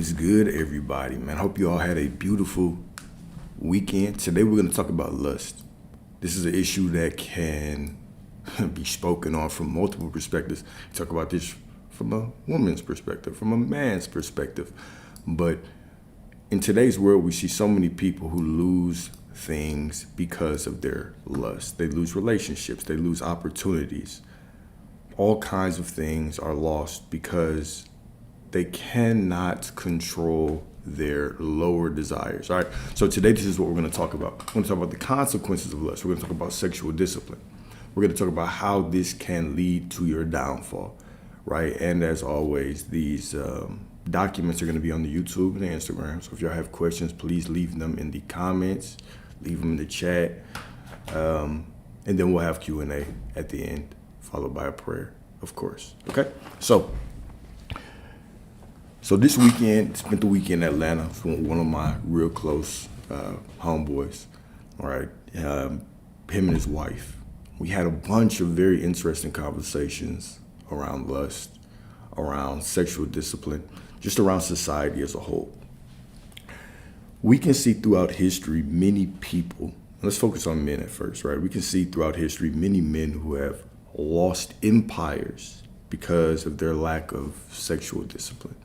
is good, everybody, man? Hope you all had a beautiful weekend. Today we're going to talk about lust. This is an issue that can be spoken on from multiple perspectives. Talk about this from a woman's perspective, from a man's perspective. But in today's world, we see so many people who lose things because of their lust. They lose relationships, they lose opportunities. All kinds of things are lost because they cannot control their lower desires. All right. So today, this is what we're going to talk about. We're going to talk about the consequences of lust. We're going to talk about sexual discipline. We're going to talk about how this can lead to your downfall. Right. And as always, these documents are going to be on the YouTube and the Instagram. So if y'all have questions, please leave them in the comments, leave them in the chat. And then we'll have Q&A at the end, followed by a prayer, of course. Okay. So this weekend, spent the weekend in Atlanta with one of my real close homeboys. All right. Him and his wife. We had a bunch of very interesting conversations around lust, around sexual discipline, just around society as a whole. We can see throughout history many people, let's focus on men at first, right? We can see throughout history many men who have lost empires because of their lack of sexual discipline.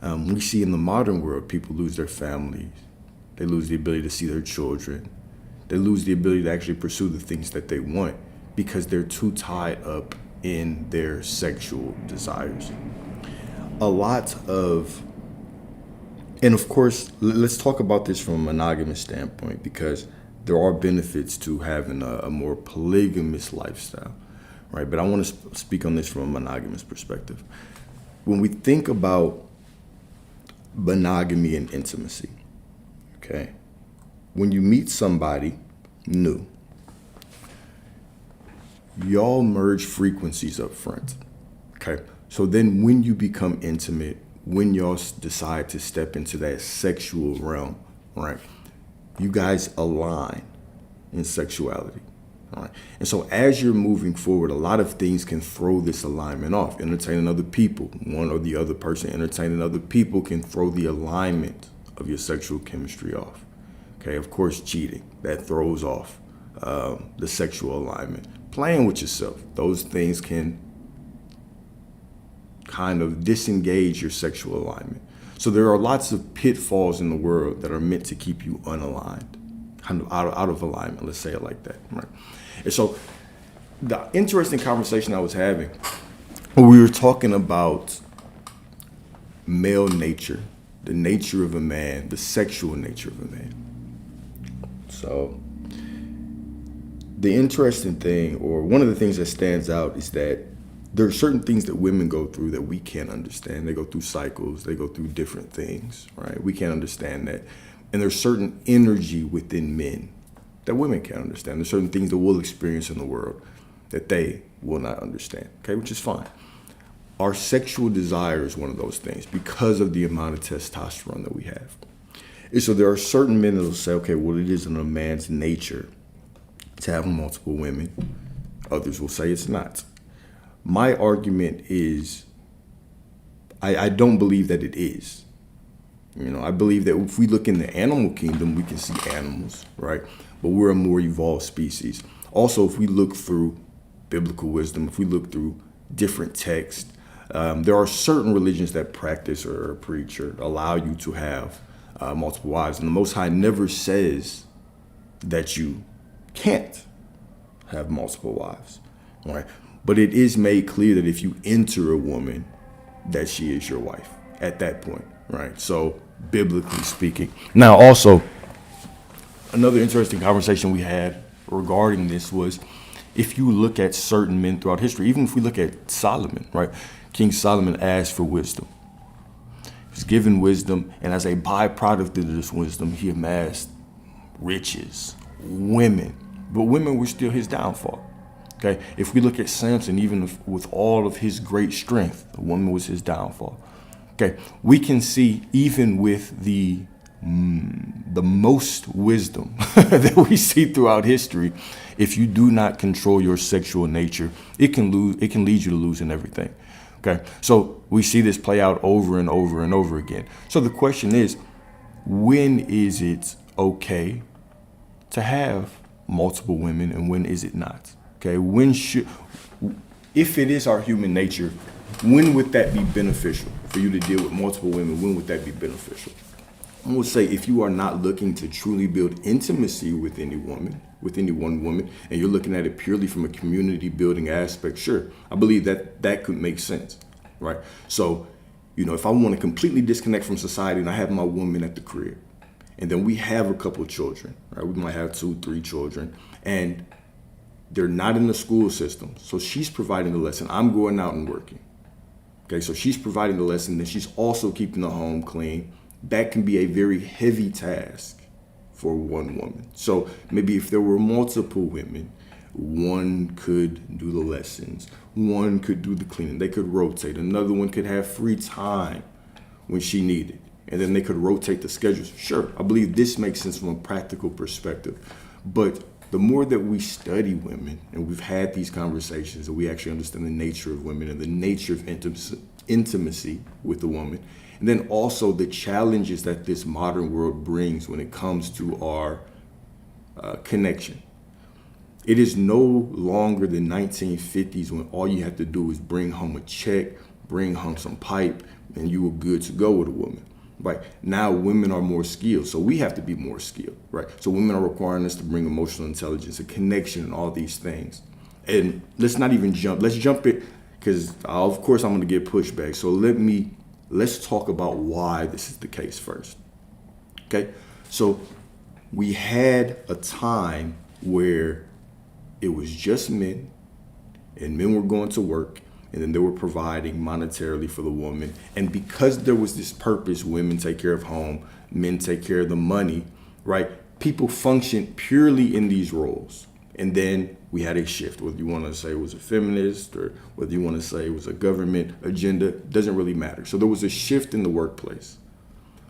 We see in the modern world, people lose their families. They lose the ability to see their children. They lose the ability to actually pursue the things that they want because they're too tied up in their sexual desires. And of course, let's talk about this from a monogamous standpoint because there are benefits to having a more polygamous lifestyle, right? But I want to speak on this from a monogamous perspective. When we think about monogamy and intimacy, okay? When you meet somebody new, y'all merge frequencies up front, okay? So then when you become intimate, when y'all decide to step into that sexual realm, right? You guys align in sexuality, all right? And so as you're moving forward, a lot of things can throw this alignment off. Entertaining other people, one or the other person entertaining other people can throw the alignment of your sexual chemistry off. Okay, of course, cheating, that throws off the sexual alignment. Playing with yourself, those things can kind of disengage your sexual alignment. So there are lots of pitfalls in the world that are meant to keep you unaligned, kind of out of alignment, let's say it like that, right? And so the interesting conversation I was having, we were talking about male nature, the nature of a man, the sexual nature of a man. So the interesting thing, or one of the things that stands out, is that there are certain things that women go through that we can't understand. They go through cycles, they go through different things, right? We can't understand that. And there's certain energy within men that women can't understand. There's certain things that we'll experience in the world that they will not understand, okay, which is fine. Our sexual desire is one of those things because of the amount of testosterone that we have. And so there are certain men that will say, okay, well, it is in a man's nature to have multiple women. Others will say it's not. My argument is, I don't believe that it is. You know, I believe that if we look in the animal kingdom, we can see animals, right? But we're a more evolved species. Also, if we look through biblical wisdom, if we look through different texts, there are certain religions that practice or preach or allow you to have multiple wives. And the Most High never says that you can't have multiple wives, right? But it is made clear that if you enter a woman, that she is your wife at that point, right? So biblically speaking. Now, also, another interesting conversation we had regarding this was if you look at certain men throughout history, even if we look at Solomon, right? King Solomon asked for wisdom. He was given wisdom, and as a byproduct of this wisdom, he amassed riches, women, but women were still his downfall. Okay, if we look at Samson, even with all of his great strength, the woman was his downfall. Okay, we can see even with the most wisdom that we see throughout history, if you do not control your sexual nature, it can lead you to losing everything. Okay, so we see this play out over and over and over again. So the question is, when is it okay to have multiple women and when is it not? Okay, if it is our human nature, when would that be beneficial for you to deal with multiple women? When would that be beneficial? I would say if you are not looking to truly build intimacy with any woman, with any one woman, and you're looking at it purely from a community building aspect, sure, I believe that could make sense, right? So, if I want to completely disconnect from society and I have my woman at the crib, and then we have a couple of children, right? We might have 2, 3 children, and they're not in the school system. So she's providing the lesson. I'm going out and working. Okay, so she's providing the lesson, then she's also keeping the home clean. That can be a very heavy task for one woman. So maybe if there were multiple women, one could do the lessons, one could do the cleaning, they could rotate, another one could have free time when she needed, and then they could rotate the schedules. Sure, I believe this makes sense from a practical perspective. But the more that we study women and we've had these conversations and we actually understand the nature of women and the nature of intimacy with the woman, and then also the challenges that this modern world brings when it comes to our connection. It is no longer the 1950s when all you had to do is bring home a check, bring home some pipe, and you were good to go with a woman. Right now, women are more skilled, so we have to be more skilled, right? So women are requiring us to bring emotional intelligence, a connection, and all these things. And let's not even jump. Let's jump it, because of course I'm going to get pushback. So let's talk about why this is the case first. Okay, so we had a time where it was just men, and men were going to work, and then they were providing monetarily for the woman. And because there was this purpose, women take care of home, men take care of the money, right? People function purely in these roles. And then we had a shift, whether you want to say it was a feminist or whether you want to say it was a government agenda, doesn't really matter. So there was a shift in the workplace.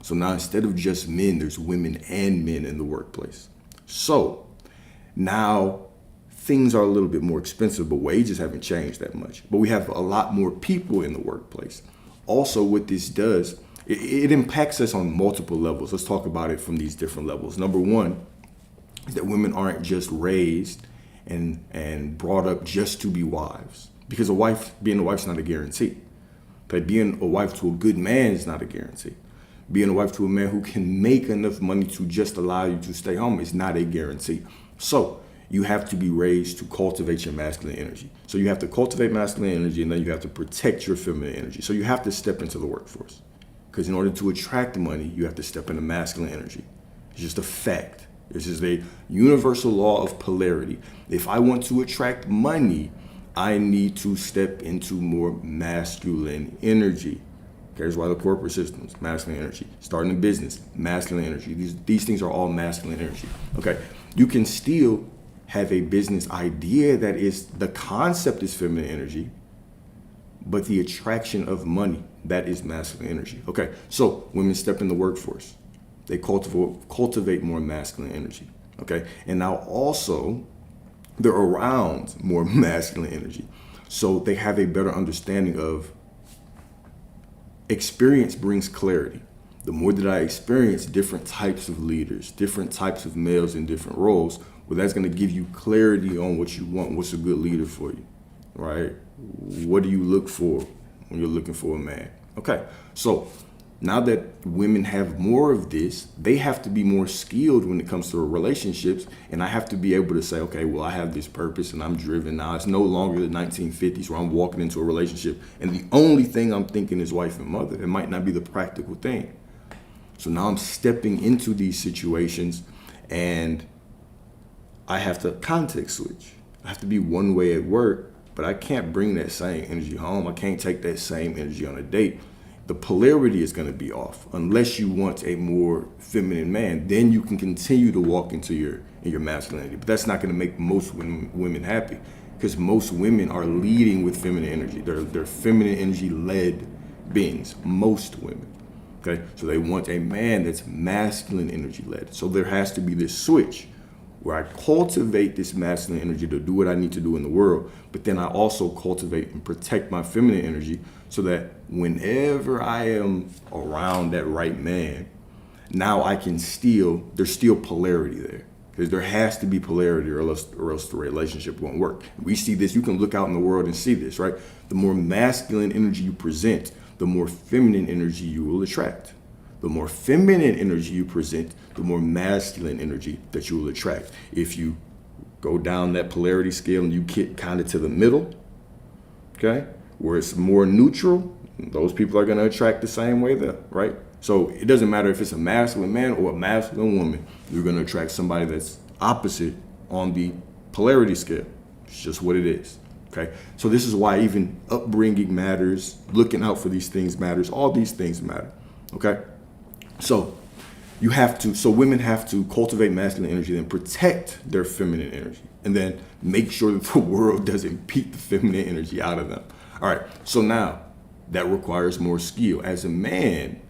So now instead of just men, there's women and men in the workplace. So now things are a little bit more expensive, but wages haven't changed that much. But we have a lot more people in the workplace. Also, what this does, it impacts us on multiple levels. Let's talk about it from these different levels. Number one is that women aren't just raised and brought up just to be wives. Because being a wife is not a guarantee. But being a wife to a good man is not a guarantee. Being a wife to a man who can make enough money to just allow you to stay home is not a guarantee. So you have to be raised to cultivate your masculine energy. So you have to cultivate masculine energy, and then you have to protect your feminine energy. So you have to step into the workforce. Because in order to attract money, you have to step into masculine energy. It's just a fact. This is a universal law of polarity. If I want to attract money, I need to step into more masculine energy. Okay, here's why the corporate systems, masculine energy. Starting a business, masculine energy. These things are all masculine energy. Okay, you can still have a business idea that is, the concept is feminine energy, but the attraction of money, that is masculine energy. Okay, so women step in the workforce. They cultivate more masculine energy. Okay, and now also they're around more masculine energy. So they have a better understanding of experience brings clarity. The more that I experience different types of leaders, different types of males in different roles, well, that's going to give you clarity on what you want, what's a good leader for you, right? What do you look for when you're looking for a man? Okay, so now that women have more of this, they have to be more skilled when it comes to relationships, and I have to be able to say, okay, well, I have this purpose and I'm driven now. It's no longer the 1950s where I'm walking into a relationship and the only thing I'm thinking is wife and mother. It might not be the practical thing. So now I'm stepping into these situations and I have to context switch. I have to be one way at work, but I can't bring that same energy home. I can't take that same energy on a date. The polarity is going to be off unless you want a more feminine man. Then you can continue to walk into your masculinity. But that's not going to make most women happy, because most women are leading with feminine energy. They're feminine energy led beings, most women. Okay, so they want a man that's masculine energy led. So there has to be this switch where I cultivate this masculine energy to do what I need to do in the world, but then I also cultivate and protect my feminine energy so that whenever I am around that right man, now I can there's still polarity there. Because there has to be polarity or else the relationship won't work. We see this, you can look out in the world and see this, right? The more masculine energy you present, the more feminine energy you will attract. The more feminine energy you present, the more masculine energy that you will attract. If you go down that polarity scale and you get kind of to the middle, okay, where it's more neutral, those people are going to attract the same way there, right? So it doesn't matter if it's a masculine man or a masculine woman, you're going to attract somebody that's opposite on the polarity scale. It's just what it is. Okay. So this is why even upbringing matters, looking out for these things matters, all these things matter. Okay. So women have to cultivate masculine energy, then protect their feminine energy, and then make sure that the world doesn't beat the feminine energy out of them. All right. So now that requires more skill. As a man,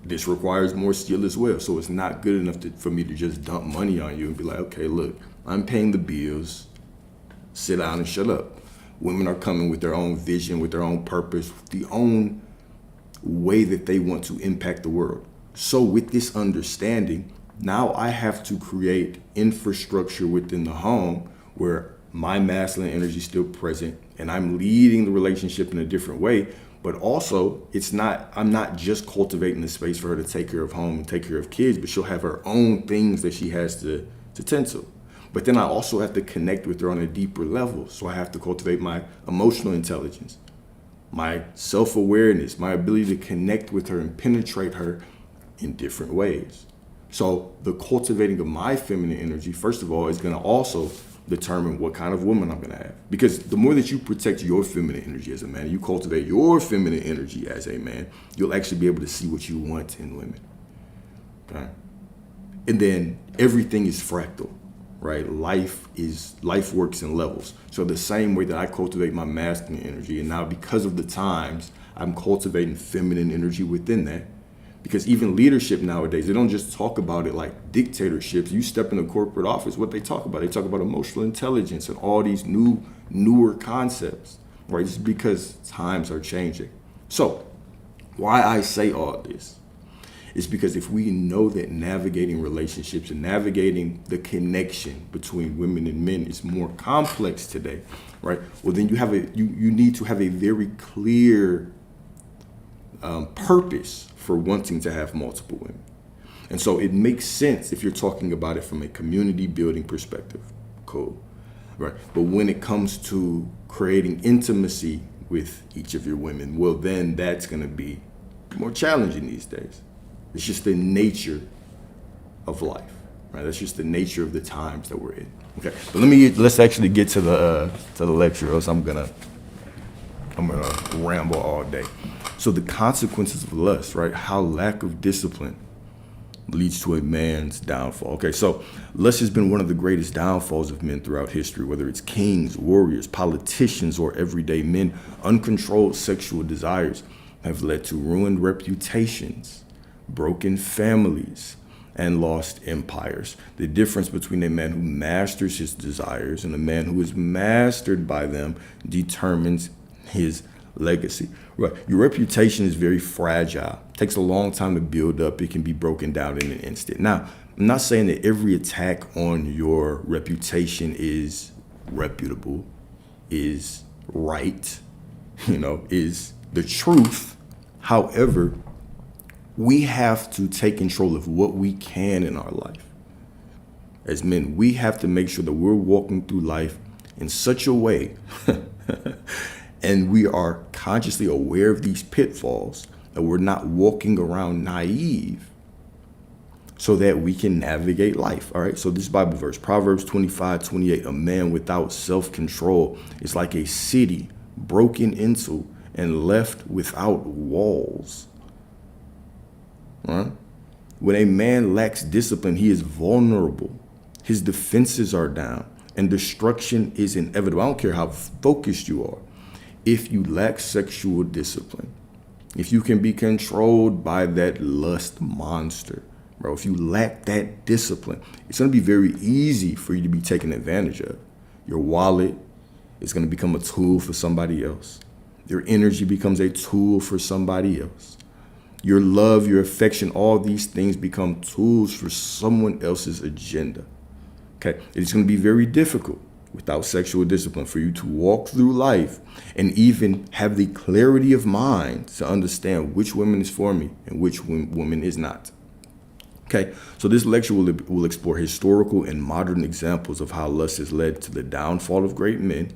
this requires more skill as well. So it's not good enough for me to just dump money on you and be like, okay, look, I'm paying the bills, sit down and shut up. Women are coming with their own vision, with their own purpose, with the own way that they want to impact the world. So with this understanding, now I have to create infrastructure within the home where my masculine energy is still present and I'm leading the relationship in a different way. But also, I'm not just cultivating the space for her to take care of home and take care of kids, but she'll have her own things that she has to tend to. But then I also have to connect with her on a deeper level. So I have to cultivate my emotional intelligence, my self-awareness, my ability to connect with her and penetrate her in different ways. So the cultivating of my feminine energy, first of all, is going to also determine what kind of woman I'm going to have. Because the more that you protect your feminine energy as a man, you cultivate your feminine energy as a man, you'll actually be able to see what you want in women. Okay? And then everything is fractal, right? Life works in levels. So the same way that I cultivate my masculine energy, and now because of the times, I'm cultivating feminine energy within that. Because even leadership nowadays, they don't just talk about it like dictatorships. You step in a corporate office, what they talk about emotional intelligence and all these newer concepts, right? It's because times are changing. So why I say all this is because if we know that navigating relationships and navigating the connection between women and men is more complex today, right? Well, then you need to have a very clear purpose for wanting to have multiple women. And so it makes sense if you're talking about it from a community building perspective. Cool. Right. But when it comes to creating intimacy with each of your women, well, then that's going to be more challenging these days. It's just the nature of life, right? That's just the nature of the times that we're in. Okay. But let's actually get to the lecture, or else I'm gonna ramble all day. So the consequences of lust, right? How lack of discipline leads to a man's downfall. Okay, so lust has been one of the greatest downfalls of men throughout history, whether it's kings, warriors, politicians, or everyday men. Uncontrolled sexual desires have led to ruined reputations, broken families, and lost empires. The difference between a man who masters his desires and a man who is mastered by them determines his legacy. Right. Your reputation is very fragile. It takes a long time to build up. It can be broken down in an instant. Now, I'm not saying that every attack on your reputation is reputable, is right, is the truth. However, we have to take control of what we can in our life. As men, we have to make sure that we're walking through life in such a way and we are consciously aware of these pitfalls, that we're not walking around naive, so that we can navigate life. All right. So this Bible verse, Proverbs 25:28, a man without self-control is like a city broken into and left without walls. All right? When a man lacks discipline, he is vulnerable. His defenses are down and destruction is inevitable. I don't care how focused you are. If you lack sexual discipline, if you can be controlled by that lust monster, bro, if you lack that discipline, it's going to be very easy for you to be taken advantage of. Your wallet is going to become a tool for somebody else. Your energy becomes a tool for somebody else. Your love, your affection, all these things become tools for someone else's agenda. Okay, it's going to be very difficult without sexual discipline for you to walk through life and even have the clarity of mind to understand which woman is for me and which woman is not. Okay, so this lecture will explore historical and modern examples of how lust has led to the downfall of great men,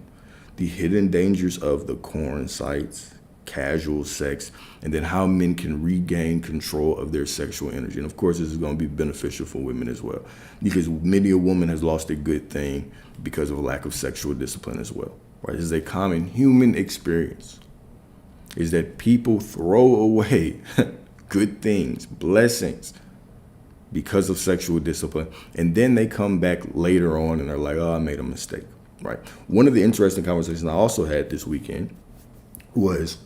the hidden dangers of the corn sites, casual sex, and then how men can regain control of their sexual energy. And of course, this is going to be beneficial for women as well, because many a woman has lost a good thing because of a lack of sexual discipline as well. Right? This is a common human experience, is that people throw away good things, blessings, because of sexual discipline, and then they come back later on and they're like, oh, I made a mistake. Right? One of the interesting conversations I also had this weekend was,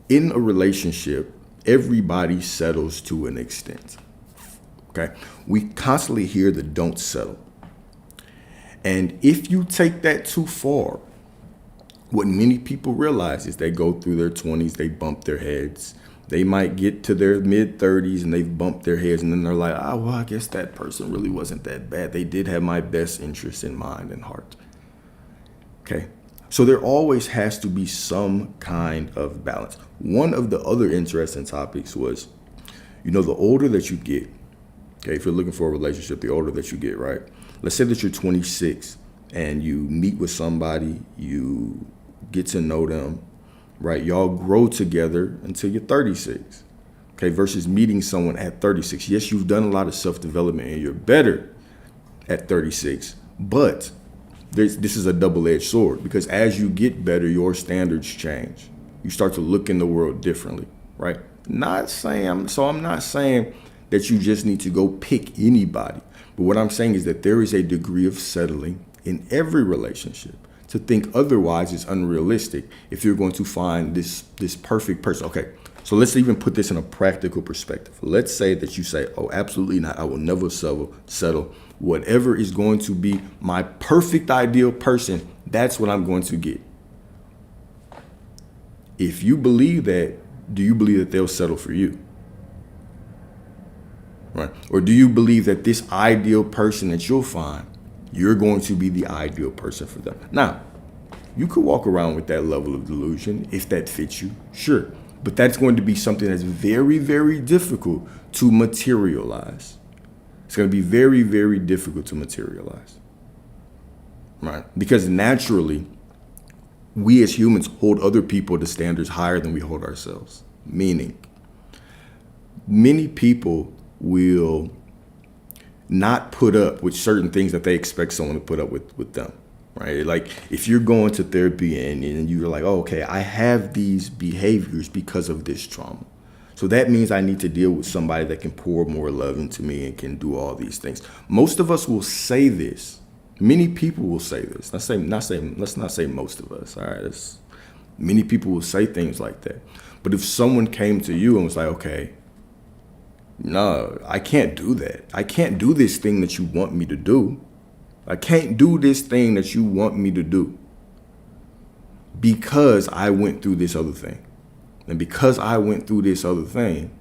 in a relationship, everybody settles to an extent. Okay? We constantly hear the don't settle. And if you take that too far, what many people realize is they go through their 20s, they bump their heads. They might get to their mid-30s and they've bumped their heads, and then they're like, oh, well, I guess that person really wasn't that bad. They did have my best interest in mind and heart. Okay? So there always has to be some kind of balance. One of the other interesting topics was, the older that you get, okay, if you're looking for a relationship, the older that you get, right? Let's say that you're 26 and you meet with somebody, you get to know them, right? Y'all grow together until you're 36, okay, versus meeting someone at 36. Yes, you've done a lot of self-development and you're better at 36, but this is a double-edged sword, because as you get better, your standards change. You start to look in the world differently, right? I'm not saying that you just need to go pick anybody, but what I'm saying is that there is a degree of settling in every relationship. To think otherwise is unrealistic if you're going to find this perfect person. Okay, so let's even put this in a practical perspective. Let's say that you say, oh, absolutely not. I will never settle. Whatever is going to be my perfect ideal person, that's what I'm going to get. If you believe that, do you believe that they'll settle for you? Right? Or do you believe that this ideal person that you'll find, you're going to be the ideal person for them? Now, you could walk around with that level of delusion if that fits you, sure. But that's going to be something that's very, very difficult to materialize. It's going to be very, very difficult to materialize, right? Because naturally, we as humans hold other people to standards higher than we hold ourselves. Meaning, many people will not put up with certain things that they expect someone to put up with them, right? Like if you're going to therapy and you're like, oh, okay, I have these behaviors because of this trauma. So that means I need to deal with somebody that can pour more love into me and can do all these things. Most of us will say this. Many people will say this. Let's not say most of us. All right. Many people will say things like that. But if someone came to you and was like, okay, no, I can't do that. I can't do this thing that you want me to do. I can't do this thing that you want me to do because I went through this other thing. And because I went through this other thing,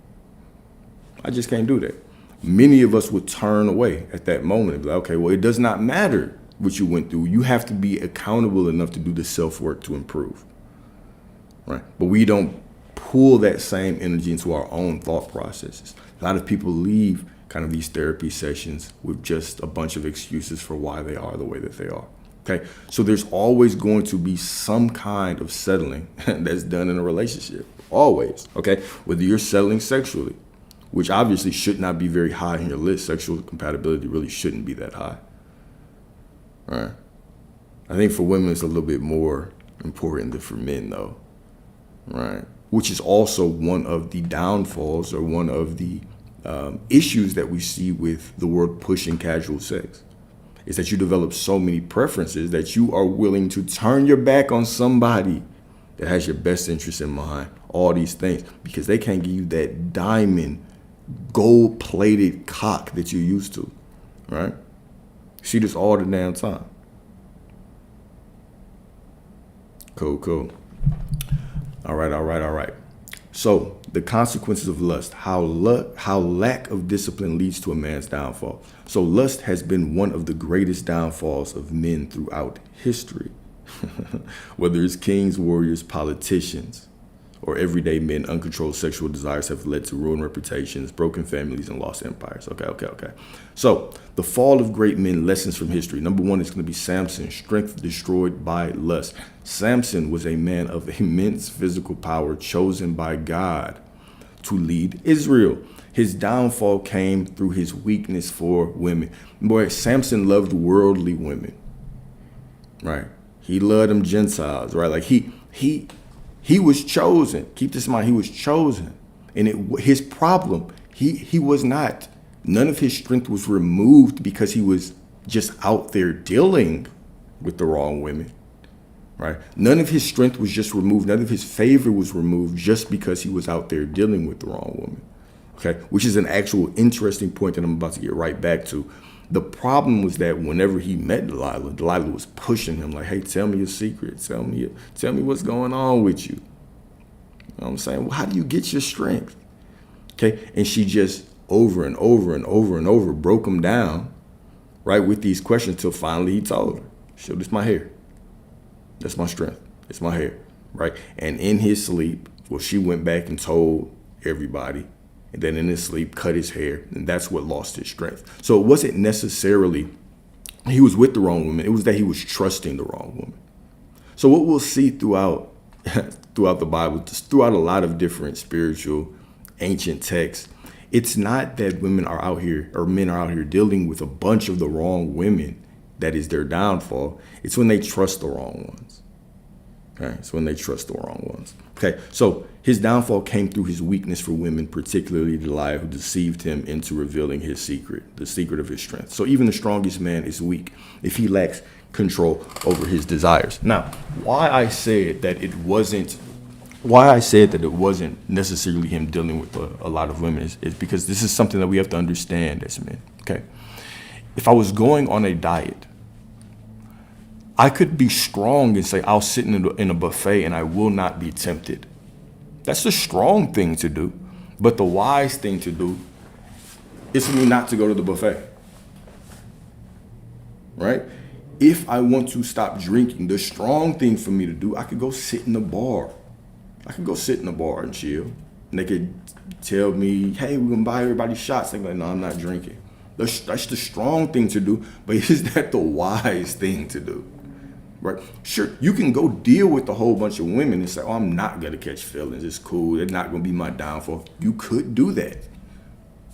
I just can't do that. Many of us would turn away at that moment and be like, okay, well, it does not matter what you went through. You have to be accountable enough to do the self-work to improve, right? But we don't pull that same energy into our own thought processes. A lot of people leave kind of these therapy sessions with just a bunch of excuses for why they are the way that they are. Okay, so there's always going to be some kind of settling that's done in a relationship, always. Okay, whether you're settling sexually, which obviously should not be very high on your list. Sexual compatibility really shouldn't be that high. All right. I think for women it's a little bit more important than for men, though. Right. Which is also one of the downfalls or one of the issues that we see with the word pushing casual sex, is that you develop so many preferences that you are willing to turn your back on somebody that has your best interest in mind, all these things, because they can't give you that diamond, gold-plated cock that you're used to, right? See this all the damn time. Cool. All right. So the consequences of lust, how lack of discipline leads to a man's downfall. So lust has been one of the greatest downfalls of men throughout history. Whether it's kings, warriors, politicians, or everyday men, uncontrolled sexual desires have led to ruined reputations, broken families, and lost empires. Okay. So the fall of great men, lessons from history. Number one is going to be Samson, strength destroyed by lust. Samson was a man of immense physical power, chosen by God to lead Israel. His downfall came through his weakness for women. Boy, Samson loved worldly women, right? He loved them Gentiles, right? Like he was chosen. Keep this in mind. He was chosen. And his problem, he was not, none of his strength was removed because he was just out there dealing with the wrong women, right? None of his strength was just removed. None of his favor was removed just because he was out there dealing with the wrong woman, okay? Which is an actual interesting point that I'm about to get right back to. The problem was that whenever he met Delilah was pushing him like, hey, tell me your secret. Tell me what's going on with you. You know what I'm saying? Well, how do you get your strength? Okay. And she just over and over broke him down, right, with these questions till finally he told her, "Show this my hair. That's my strength. It's my hair." Right. And in his sleep, well, she went back and told everybody. And then in his sleep, cut his hair. And that's what lost his strength. So it wasn't necessarily he was with the wrong woman. It was that he was trusting the wrong woman. So what we'll see throughout the Bible, just throughout a lot of different spiritual ancient texts, it's not that women are out here or men are out here dealing with a bunch of the wrong women that is their downfall. It's when they trust the wrong ones. Okay, it's when they trust the wrong ones. Okay, so his downfall came through his weakness for women, particularly Delilah, who deceived him into revealing his secret, the secret of his strength. So even the strongest man is weak if he lacks control over his desires. Now, why I said that it wasn't necessarily him dealing with a lot of women is because this is something that we have to understand as men. Okay, if I was going on a diet, I could be strong and say, I'll sit in a buffet and I will not be tempted. That's the strong thing to do. But the wise thing to do is for me not to go to the buffet. Right? If I want to stop drinking, the strong thing for me to do, I could go sit in the bar. I could go sit in the bar and chill. And they could tell me, hey, we're going to buy everybody shots. They're like, no, I'm not drinking. That's the strong thing to do. But is that the wise thing to do? Right? Sure, you can go deal with a whole bunch of women and say, oh, I'm not going to catch feelings. It's cool. They're not going to be my downfall. You could do that.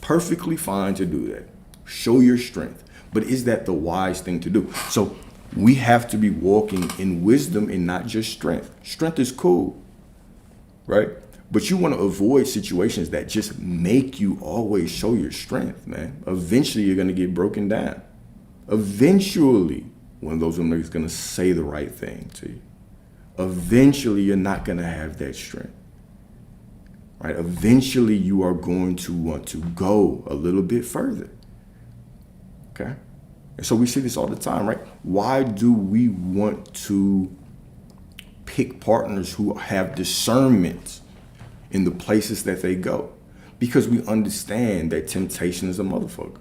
Perfectly fine to do that. Show your strength. But is that the wise thing to do? So we have to be walking in wisdom and not just strength. Strength is cool, right? But you want to avoid situations that just make you always show your strength, man. Eventually, you're going to get broken down. Eventually, one of those women is going to say the right thing to you. Eventually, you're not going to have that strength, right? Eventually, you are going to want to go a little bit further, okay? And so we see this all the time, right? Why do we want to pick partners who have discernment in the places that they go? Because we understand that temptation is a motherfucker.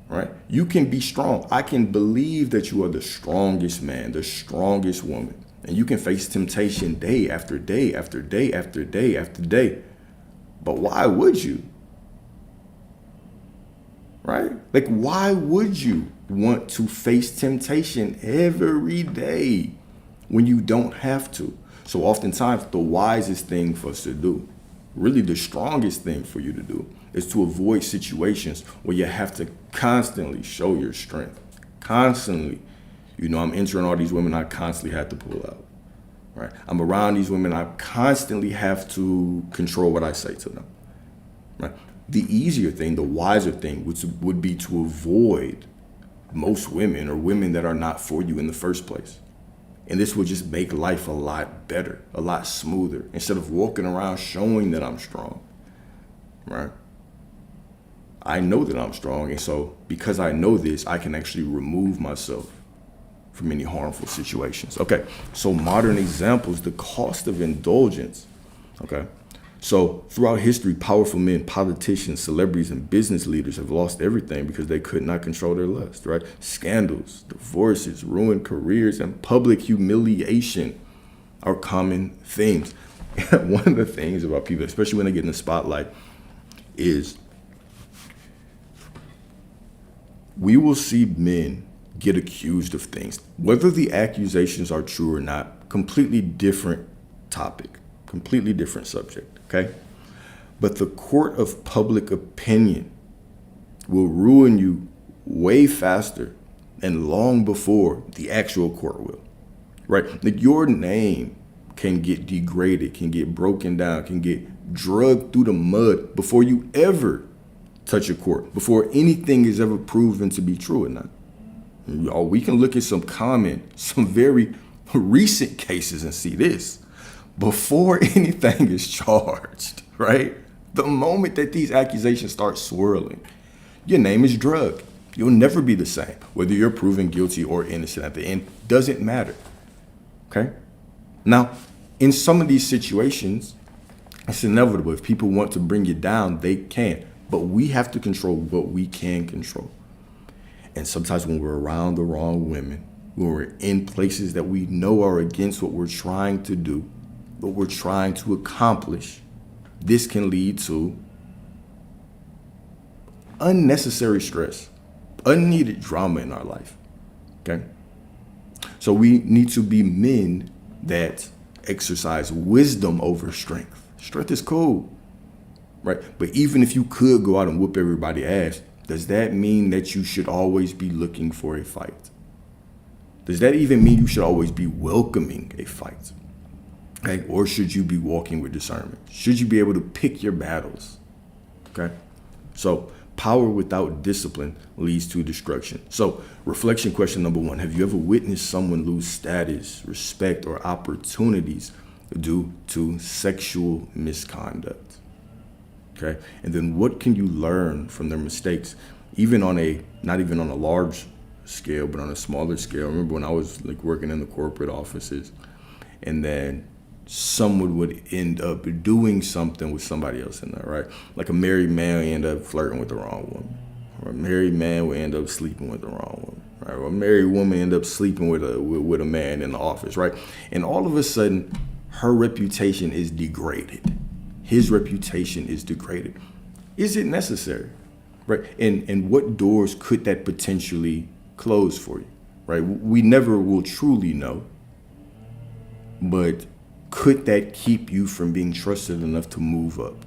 Right? You can be strong. I can believe that you are the strongest man, the strongest woman. And you can face temptation day after day after day after day after day. But why would you? Right? Like, why would you want to face temptation every day when you don't have to? So oftentimes the wisest thing for us to do, really the strongest thing for you to do, is to avoid situations where you have to constantly show your strength. Constantly. You know, I'm entering all these women, I constantly have to pull out. Right? I'm around these women, I constantly have to control what I say to them. Right? The easier thing, the wiser thing would be to avoid most women or women that are not for you in the first place. And this will just make life a lot better, a lot smoother, instead of walking around showing that I'm strong, right? I know that I'm strong. And so because I know this, I can actually remove myself from any harmful situations. Okay, so modern examples, the cost of indulgence. Okay, so throughout history, powerful men, politicians, celebrities, and business leaders have lost everything because they could not control their lust, right? Scandals, divorces, ruined careers, and public humiliation are common themes. One of the things about people, especially when they get in the spotlight, is we will see men get accused of things. Whether the accusations are true or not, completely different topic, completely different subject, okay? But the court of public opinion will ruin you way faster and long before the actual court will, right? Like your name can get degraded, can get broken down, can get dragged through the mud before you ever touch a court, before anything is ever proven to be true or not. We can look at some very recent cases and see this. Before anything is charged, right? The moment that these accusations start swirling, your name is drugged. You'll never be the same. Whether you're proven guilty or innocent at the end, doesn't matter, okay? Now, in some of these situations, it's inevitable. If people want to bring you down, they can. But we have to control what we can control. And sometimes when we're around the wrong women, when we're in places that we know are against what we're trying to do, what we're trying to accomplish, this can lead to unnecessary stress, unneeded drama in our life, okay? So we need to be men that exercise wisdom over strength. Strength is cool, right? But even if you could go out and whoop everybody's ass, does that mean that you should always be looking for a fight? Does that even mean you should always be welcoming a fight? Okay? Or should you be walking with discernment? Should you be able to pick your battles? Okay? So power without discipline leads to destruction. So reflection question number 1, have you ever witnessed someone lose status, respect, or opportunities due to sexual misconduct? Okay, and then what can you learn from their mistakes, even on not even on a large scale, but on a smaller scale? I remember when I was like working in the corporate offices, and then someone would end up doing something with somebody else in there, right? Like a married man would end up flirting with the wrong woman, or a married man would end up sleeping with the wrong woman, right? Or a married woman end up sleeping with a man in the office, right? And all of a sudden, her reputation is degraded. His reputation is degraded. Is it necessary, right? And what doors could that potentially close for you, right? We never will truly know, but could that keep you from being trusted enough to move up,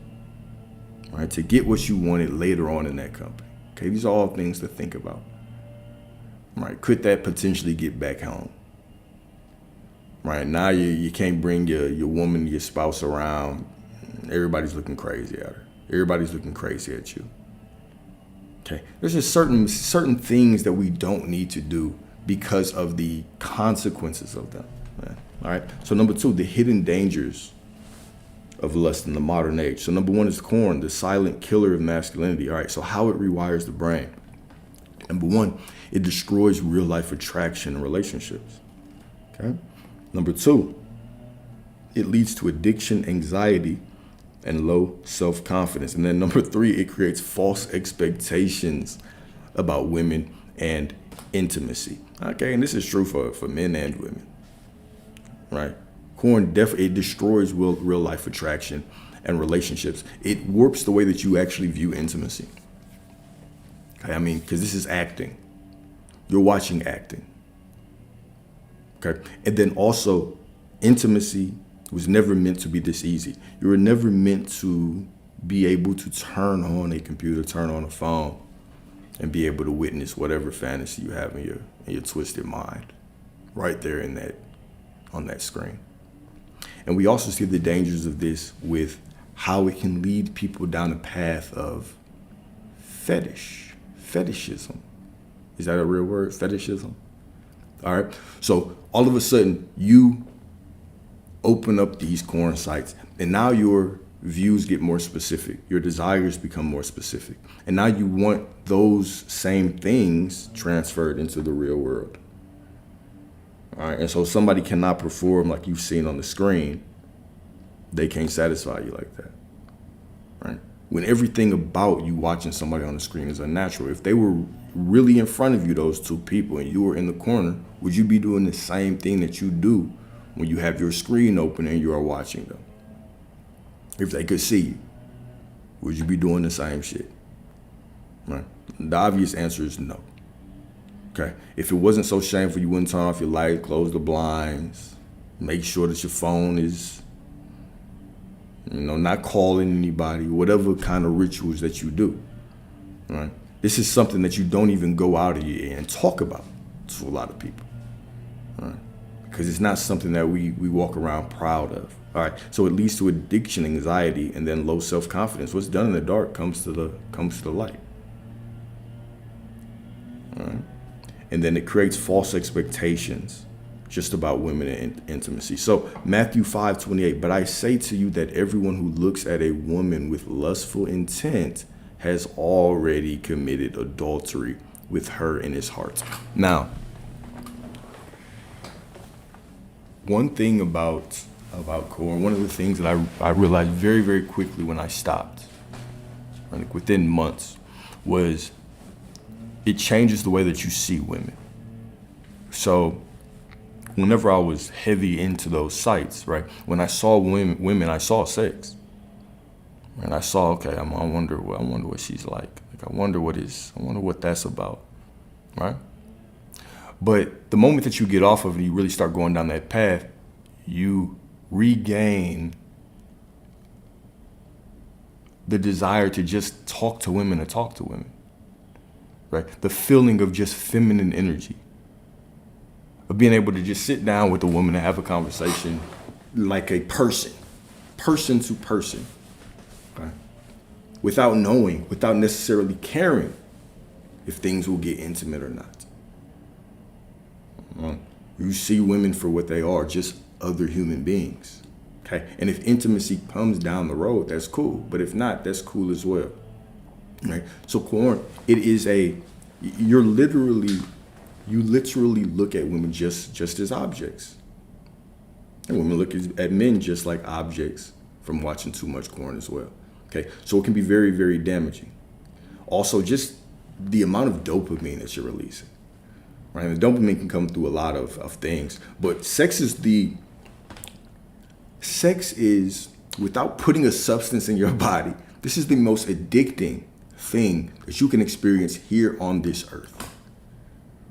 right? To get what you wanted later on in that company. Okay, these are all things to think about, right? Could that potentially get back home? Right now, you can't bring your woman, your spouse around. Everybody's looking crazy at her. Everybody's looking crazy at you. Okay, there's just certain things that we don't need to do because of the consequences of them. Yeah. All right. So number 2, the hidden dangers of lust in the modern age. So number 1 is corn, the silent killer of masculinity. All right. So how it rewires the brain. Number 1, it destroys real life attraction and relationships. Okay. Number 2, it leads to addiction, anxiety, and low self-confidence. And then number 3, it creates false expectations about women and intimacy. Okay, and this is true for men and women, right? Corn definitely, it destroys real life attraction and relationships. It warps the way that you actually view intimacy. Okay, I mean, because this is acting. You're watching acting. Okay, and then also intimacy was never meant to be this easy. You were never meant to be able to turn on a computer, turn on a phone, and be able to witness whatever fantasy you have in your twisted mind, right there on that screen. And we also see the dangers of this with how it can lead people down a path of fetishism. Is that a real word? Fetishism? All right. So all of a sudden you open up these corn sites, and now your views get more specific. Your desires become more specific. And now you want those same things transferred into the real world. All right. And so somebody cannot perform like you've seen on the screen. They can't satisfy you like that. Right. When everything about you watching somebody on the screen is unnatural. If they were really in front of you, those two people, and you were in the corner, would you be doing the same thing that you do when you have your screen open and you are watching them? If they could see you, would you be doing the same shit? Right? The obvious answer is no. Okay. If it wasn't so shameful, you wouldn't turn off your light, close the blinds, make sure that your phone is, not calling anybody, whatever kind of rituals that you do. Right? This is something that you don't even go out of your ear and talk about to a lot of people. Right? Because it's not something that we walk around proud of. All right. So it leads to addiction, anxiety, and then low self-confidence. What's done in the dark comes to the light. All right. And then it creates false expectations just about women and intimacy. So Matthew 5:28, but I say to you that everyone who looks at a woman with lustful intent has already committed adultery with her in his heart. Now, one thing about corn, one of the things that I realized very, very quickly when I stopped, like within months, was it changes the way that you see women. So whenever I was heavy into those sites, right, when I saw women, I saw sex. And I saw, okay, I wonder what she's like. I wonder what that's about, right? But the moment that you get off of it, you really start going down that path, you regain the desire to just talk to women, right? The feeling of just feminine energy, of being able to just sit down with a woman and have a conversation like a person to person, okay? Without knowing, without necessarily caring if things will get intimate or not. You see women for what they are, just other human beings, okay? And if intimacy comes down the road, that's cool. But if not, that's cool as well, right? So corn, it is you literally look at women just as objects. And women look at men just like objects from watching too much corn as well, okay? So it can be very, very damaging. Also, just the amount of dopamine that you're releasing. Right, and the dopamine can come through a lot of things, but sex is, without putting a substance in your body, this is the most addicting thing that you can experience here on this earth.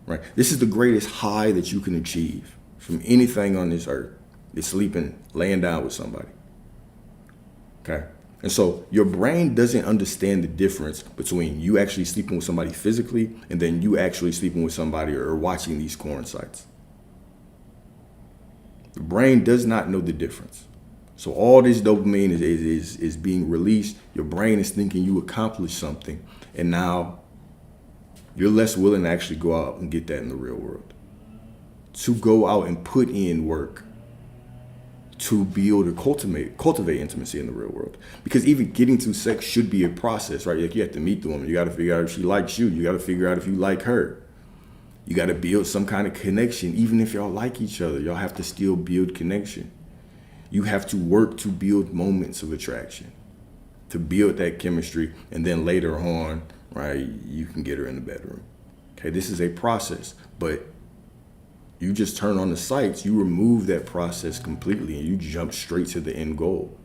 Right, this is the greatest high that you can achieve from anything on this earth. It's sleeping, laying down with somebody. Okay. And so your brain doesn't understand the difference between you actually sleeping with somebody physically and then you actually sleeping with somebody or watching these corn sites. The brain does not know the difference. So all this dopamine is being released. Your brain is thinking you accomplished something. And now you're less willing to actually go out and get that in the real world. To go out and put in work to build or cultivate intimacy in the real world. Because even getting to sex should be a process, right? Like you have to meet the woman. You got to figure out if she likes you. You got to figure out if you like her. You got to build some kind of connection. Even if y'all like each other, y'all have to still build connection. You have to work to build moments of attraction, to build that chemistry. And then later on, right, you can get her in the bedroom. Okay, this is a process, but you just turn on the sites, you remove that process completely and you jump straight to the end goal.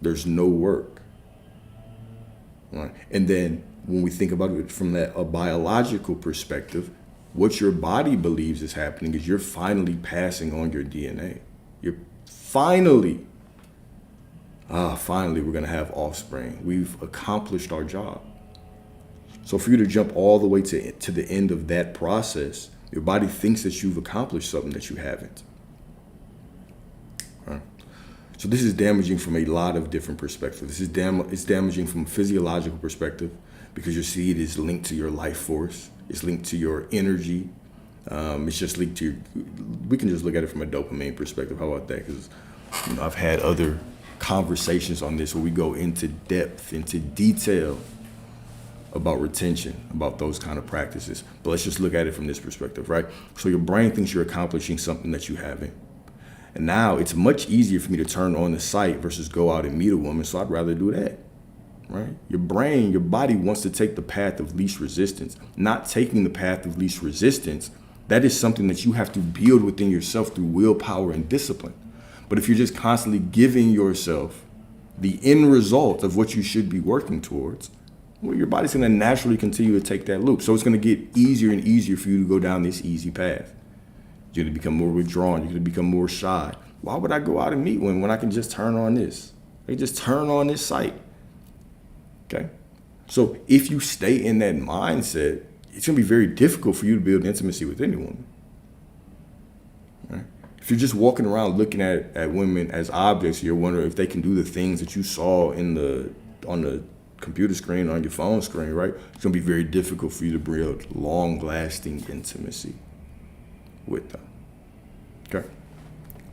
There's no work. Right? And then when we think about it from a biological perspective, what your body believes is happening is you're finally passing on your DNA. You're finally we're gonna have offspring. We've accomplished our job. So for you to jump all the way to the end of that process, your body thinks that you've accomplished something that you haven't. Right? So this is damaging from a lot of different perspectives. It's damaging from a physiological perspective because your seed is linked to your life force. It's linked to your energy. It's just linked to we can just look at it from a dopamine perspective. How about that? Because I've had other conversations on this where we go into depth, into detail about retention, about those kind of practices. But let's just look at it from this perspective, right? So your brain thinks you're accomplishing something that you haven't. And now it's much easier for me to turn on the site versus go out and meet a woman. So I'd rather do that, right? Your brain, your body wants to take the path of least resistance. Not taking the path of least resistance, that is something that you have to build within yourself through willpower and discipline. But if you're just constantly giving yourself the end result of what you should be working towards, well, your body's going to naturally continue to take that loop. So it's going to get easier and easier for you to go down this easy path. You're going to become more withdrawn. You're going to become more shy. Why would I go out and meet one when I can just turn on this? I can just turn on this site. Okay? So if you stay in that mindset, it's going to be very difficult for you to build intimacy with anyone. Right? If you're just walking around looking at women as objects, you're wondering if they can do the things that you saw on the computer screen, on your phone screen, right? It's going to be very difficult for you to build long-lasting intimacy with them. Okay?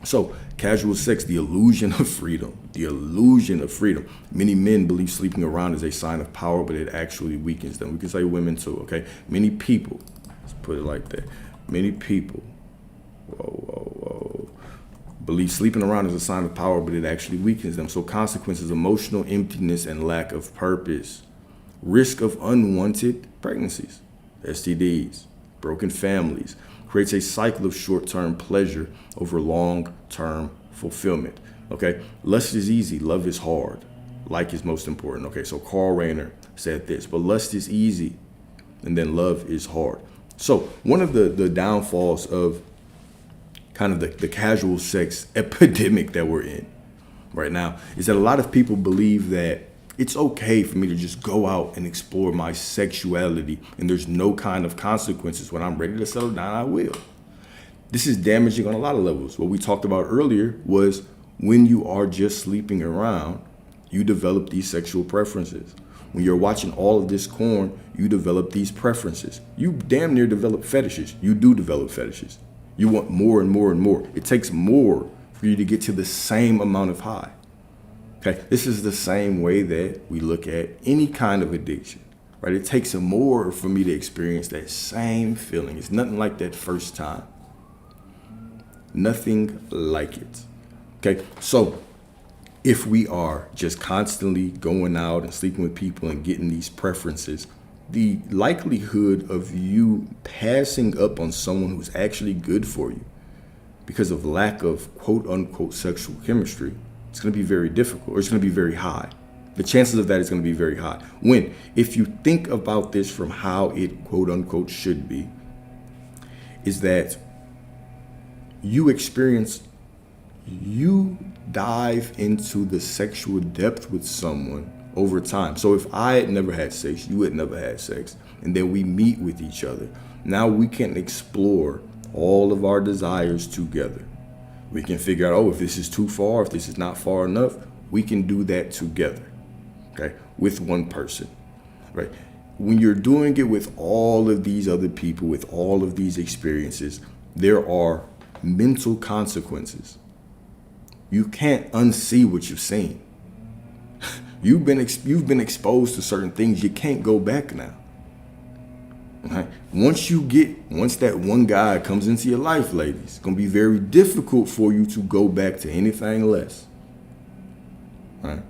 So, casual sex, the illusion of freedom. The illusion of freedom. Many men believe sleeping around is a sign of power, but it actually weakens them. We can say women too, okay? Many people, let's put it like that. Many people, believe sleeping around is a sign of power, but it actually weakens them. So consequences, emotional emptiness and lack of purpose, risk of unwanted pregnancies, STDs, broken families, creates a cycle of short-term pleasure over long-term fulfillment. Okay, lust is easy, love is hard. Like is most important. Okay, so Carl Rayner said this, but lust is easy, and then love is hard. So one of the downfalls of kind of the casual sex epidemic that we're in right now is that a lot of people believe that it's okay for me to just go out and explore my sexuality and there's no kind of consequences. When I'm ready to settle down, I will. This is damaging on a lot of levels. What we talked about earlier was when you are just sleeping around, you develop these sexual preferences. When you're watching all of this porn, you develop these preferences. You damn near develop fetishes. You do develop fetishes. You want more and more and more. It takes more for you to get to the same amount of high. Okay, this is the same way that we look at any kind of addiction, right? It takes more for me to experience that same feeling. It's nothing like that first time. Nothing like it. Okay, so if we are just constantly going out and sleeping with people and getting these preferences, the likelihood of you passing up on someone who's actually good for you because of lack of quote unquote sexual chemistry, it's going to be very difficult, or it's going to be very high. The chances of that is going to be very high. When, if you think about this from how it quote unquote should be, is that you dive into the sexual depth with someone over time. So if I had never had sex, you had never had sex, and then we meet with each other, now we can explore all of our desires together. We can figure out, oh, if this is too far, if this is not far enough, we can do that together, okay, with one person, right? When you're doing it with all of these other people, with all of these experiences, there are mental consequences. You can't unsee what you've seen. You've been exposed to certain things. You can't go back now. Okay? Once that one guy comes into your life, ladies, it's going to be very difficult for you to go back to anything less. Right?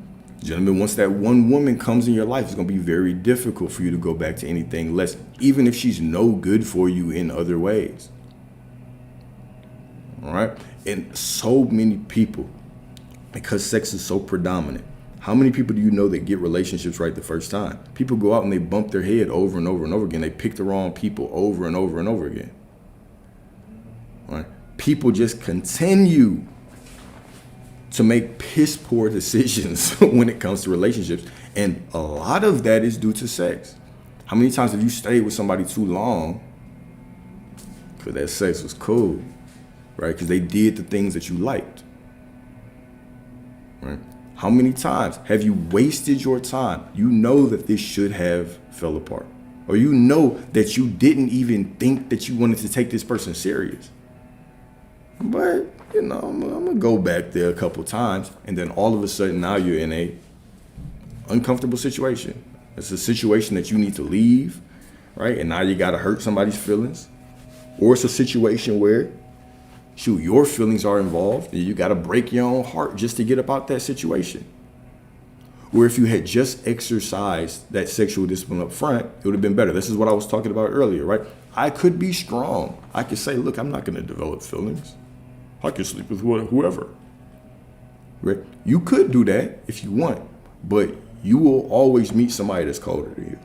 Gentlemen, once that one woman comes in your life, it's going to be very difficult for you to go back to anything less, even if she's no good for you in other ways. All right? And so many people, because sex is so predominant, how many people do you know that get relationships right the first time? People go out and they bump their head over and over and over again. They pick the wrong people over and over and over again. All right? People just continue to make piss poor decisions when it comes to relationships. And a lot of that is due to sex. How many times have you stayed with somebody too long because that sex was cool, right? Because they did the things that you liked, right? How many times have you wasted your time? You know that this should have fell apart. or you know that you didn't even think that you wanted to take this person serious. But, I'm going to go back there a couple times, and then all of a sudden now you're in a uncomfortable situation. It's a situation that you need to leave, right? And now you got to hurt somebody's feelings. Or it's a situation where, your feelings are involved, and you got to break your own heart just to get up out that situation. Where if you had just exercised that sexual discipline up front, it would have been better. This is what I was talking about earlier, right? I could be strong. I could say, look, I'm not going to develop feelings. I can sleep with whoever. Right? You could do that if you want, but you will always meet somebody that's colder to you.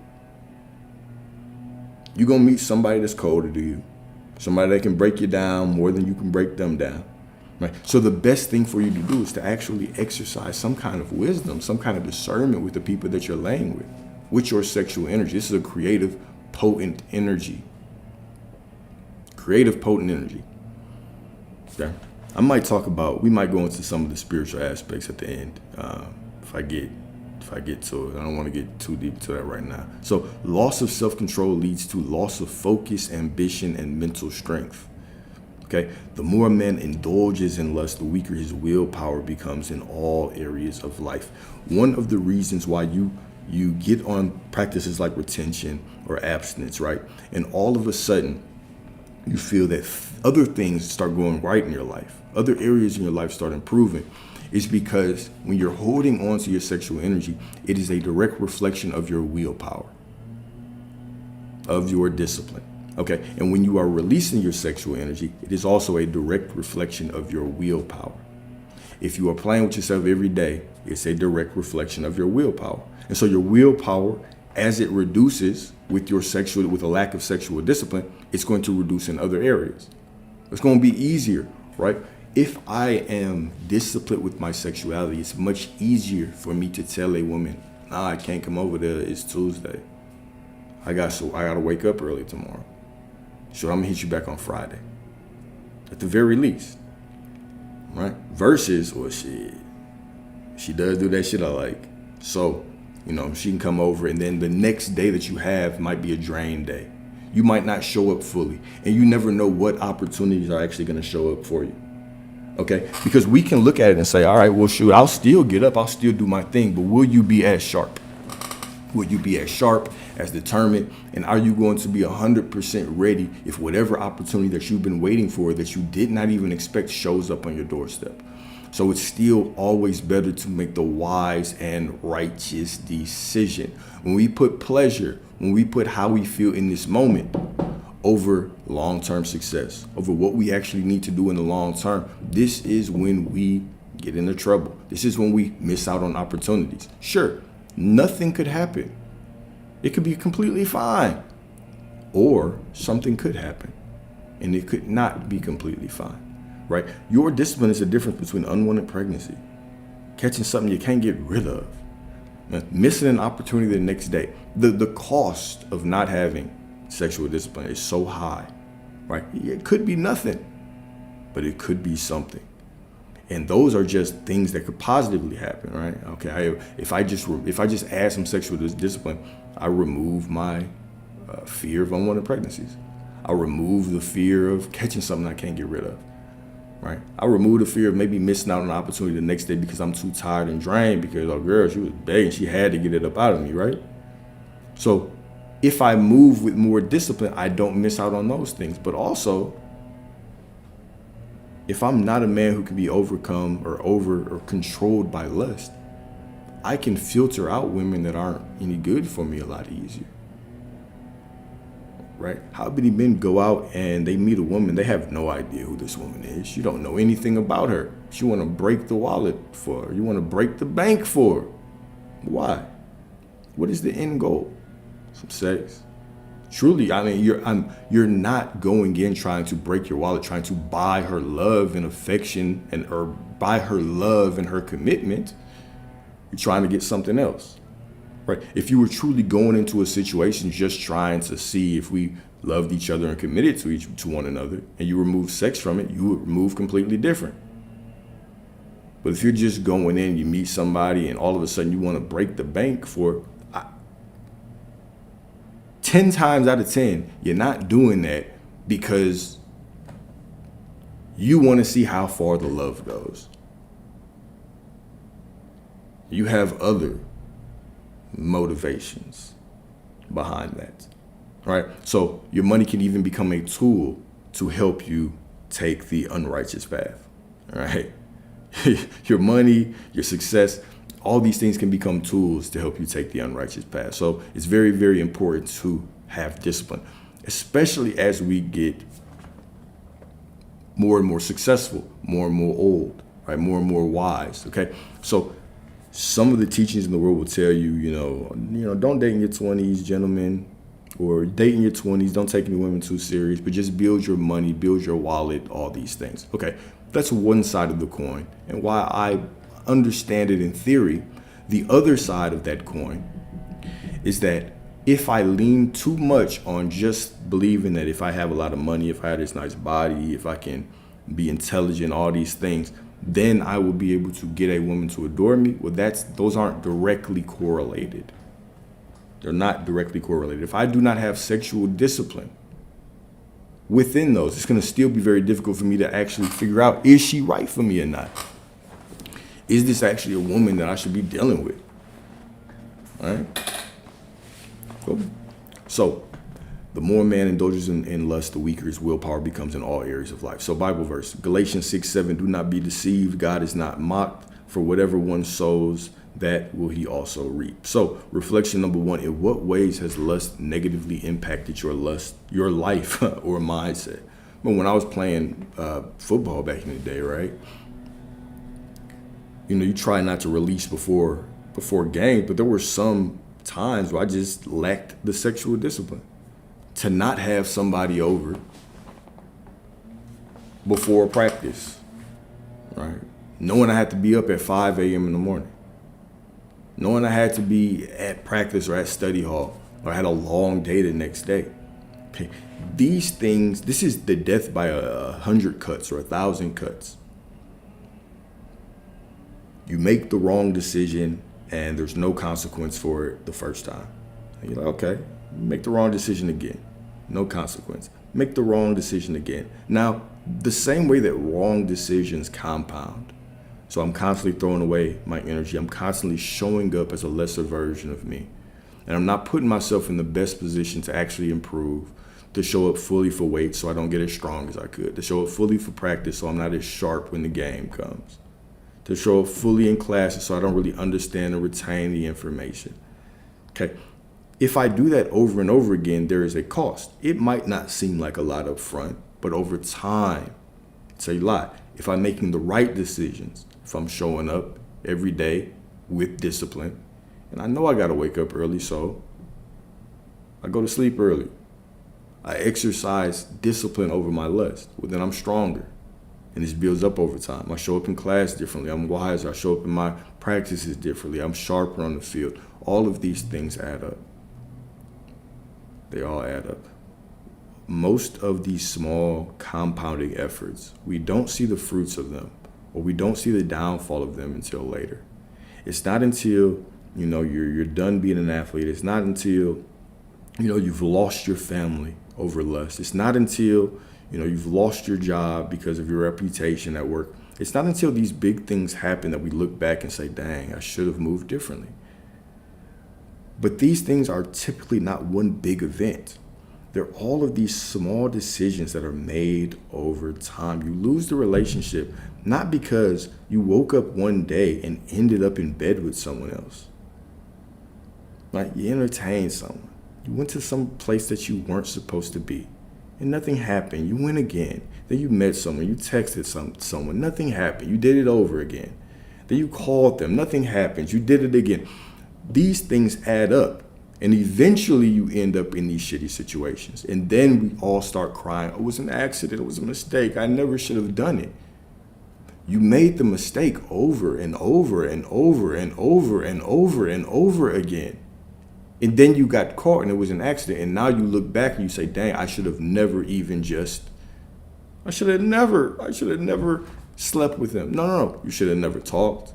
You're going to meet somebody that's colder to you. Somebody that can break you down more than you can break them down. Right? So the best thing for you to do is to actually exercise some kind of wisdom, some kind of discernment with the people that you're laying with your sexual energy. This is a creative, potent energy. Creative, potent energy. Okay. We might go into some of the spiritual aspects at the end, if I get to it. I don't want to get too deep into that right now. So loss of self-control leads to loss of focus, ambition, and mental strength. Okay. The more a man indulges in lust, the weaker his willpower becomes in all areas of life. One of the reasons why you get on practices like retention or abstinence, right? And all of a sudden, you feel that other things start going right in your life. Other areas in your life start improving. Is because when you're holding on to your sexual energy, it is a direct reflection of your willpower, of your discipline. Okay. And when you are releasing your sexual energy, it is also a direct reflection of your willpower. If you are playing with yourself every day, it's a direct reflection of your willpower. And so your willpower, as it reduces with a lack of sexual discipline, it's going to reduce in other areas. It's going to be easier, right? If I am disciplined with my sexuality, it's much easier for me to tell a woman, nah, I can't come over there. It's Tuesday. I got to wake up early tomorrow. So I'm gonna hit you back on Friday. At the very least. Right? Versus, well, she does do that shit I like. So, she can come over, and then the next day that you have might be a drain day. You might not show up fully, and you never know what opportunities are actually going to show up for you. Okay? Because we can look at it and say, all right, well, shoot, I'll still get up. I'll still do my thing. But will you be as sharp? Will you be as sharp, as determined? And are you going to be 100% ready if whatever opportunity that you've been waiting for that you did not even expect shows up on your doorstep? So it's still always better to make the wise and righteous decision. When we put pleasure, when we put how we feel in this moment over long-term success, over what we actually need to do in the long term, this is when we get into trouble. This is when we miss out on opportunities. Sure, nothing could happen. It could be completely fine. Or something could happen and it could not be completely fine, right? Your discipline is the difference between unwanted pregnancy, catching something you can't get rid of, missing an opportunity the next day. The cost of not having sexual discipline is so high, right? It could be nothing, but it could be something. And those are just things that could positively happen, right? Okay, if I just add some sexual discipline, I remove my fear of unwanted pregnancies. I remove the fear of catching something I can't get rid of, right? I remove the fear of maybe missing out on an opportunity the next day because I'm too tired and drained because, oh girl, she was begging, she had to get it up out of me, right? So if I move with more discipline, I don't miss out on those things. But also, if I'm not a man who can be overcome or controlled by lust, I can filter out women that aren't any good for me a lot easier. Right? How many men go out and they meet a woman, they have no idea who this woman is. You don't know anything about her. You want to break the wallet for her. You want to break the bank for her. Why? What is the end goal? Some sex. Truly, I mean, you're not going in trying to break your wallet, trying to buy her love and affection or buy her love and her commitment. You're trying to get something else. Right. If you were truly going into a situation just trying to see if we loved each other and committed to one another, and you remove sex from it, you would move completely different. But if you're just going in, you meet somebody, and all of a sudden you want to break the bank for 10 times out of 10, you're not doing that because you want to see how far the love goes. You have other motivations behind that, right? So your money can even become a tool to help you take the unrighteous path, right? Your money, your success, all these things can become tools to help you take the unrighteous path. So it's very, very important to have discipline, especially as we get more and more successful, more and more old, right? More and more wise, okay? So some of the teachings in the world will tell you, don't date in your 20s, gentlemen, or date in your 20s. Don't take any women too serious, but just build your money, build your wallet, all these things. Okay, that's one side of the coin. And while I understand it in theory, the other side of that coin is that if I lean too much on just believing that if I have a lot of money, if I have this nice body, if I can be intelligent, all these things, then I will be able to get a woman to adore me. Well, those aren't directly correlated. They're not directly correlated. If I do not have sexual discipline within those, it's going to still be very difficult for me to actually figure out, is she right for me or not? Is this actually a woman that I should be dealing with? All right. Cool. So the more man indulges in lust, the weaker his willpower becomes in all areas of life. So Bible verse, Galatians 6:7, do not be deceived. God is not mocked, for whatever one sows, that will he also reap. So reflection number one, in what ways has lust negatively impacted your life or mindset? Well, when I was playing football back in the day, right? You try not to release before games, but there were some times where I just lacked the sexual discipline to not have somebody over before practice, right? Knowing I had to be up at 5 a.m. in the morning. Knowing I had to be at practice or at study hall, or I had a long day the next day. Okay. These things, this is the death by 100 cuts or 1,000 cuts. You make the wrong decision and there's no consequence for it the first time. And you're like, okay, make the wrong decision again. No consequence. Make the wrong decision again. Now, the same way that wrong decisions compound. So I'm constantly throwing away my energy. I'm constantly showing up as a lesser version of me. And I'm not putting myself in the best position to actually improve, to show up fully for weight so I don't get as strong as I could, to show up fully for practice so I'm not as sharp when the game comes, to show up fully in classes so I don't really understand and retain the information. Okay. If I do that over and over again, there is a cost. It might not seem like a lot up front, but over time, it's a lot. If I'm making the right decisions, if I'm showing up every day with discipline, and I know I got to wake up early, so I go to sleep early. I exercise discipline over my lust. Well, then I'm stronger. And this builds up over time. I show up in class differently. I'm wiser. I show up in my practices differently. I'm sharper on the field. All of these things add up. They all add up. Most of these small compounding efforts, we don't see the fruits of them, or we don't see the downfall of them until later. It's not until, you're done being an athlete. It's not until, you've lost your family over lust. It's not until, you've lost your job because of your reputation at work. It's not until these big things happen that we look back and say, dang, I should have moved differently. But these things are typically not one big event. They're all of these small decisions that are made over time. You lose the relationship, not because you woke up one day and ended up in bed with someone else. Right? You entertained someone. You went to some place that you weren't supposed to be, and nothing happened. You went again. Then you met someone. You texted someone. Nothing happened. You did it over again. Then you called them. Nothing happened. You did it again. These things add up, and eventually you end up in these shitty situations. And then we all start crying, oh, it was an accident, it was a mistake, I never should have done it. You made the mistake over and over and over and over and over and over again. And then you got caught and it was an accident. And now you look back and you say, dang, I should have never slept with him. No. You should have never talked.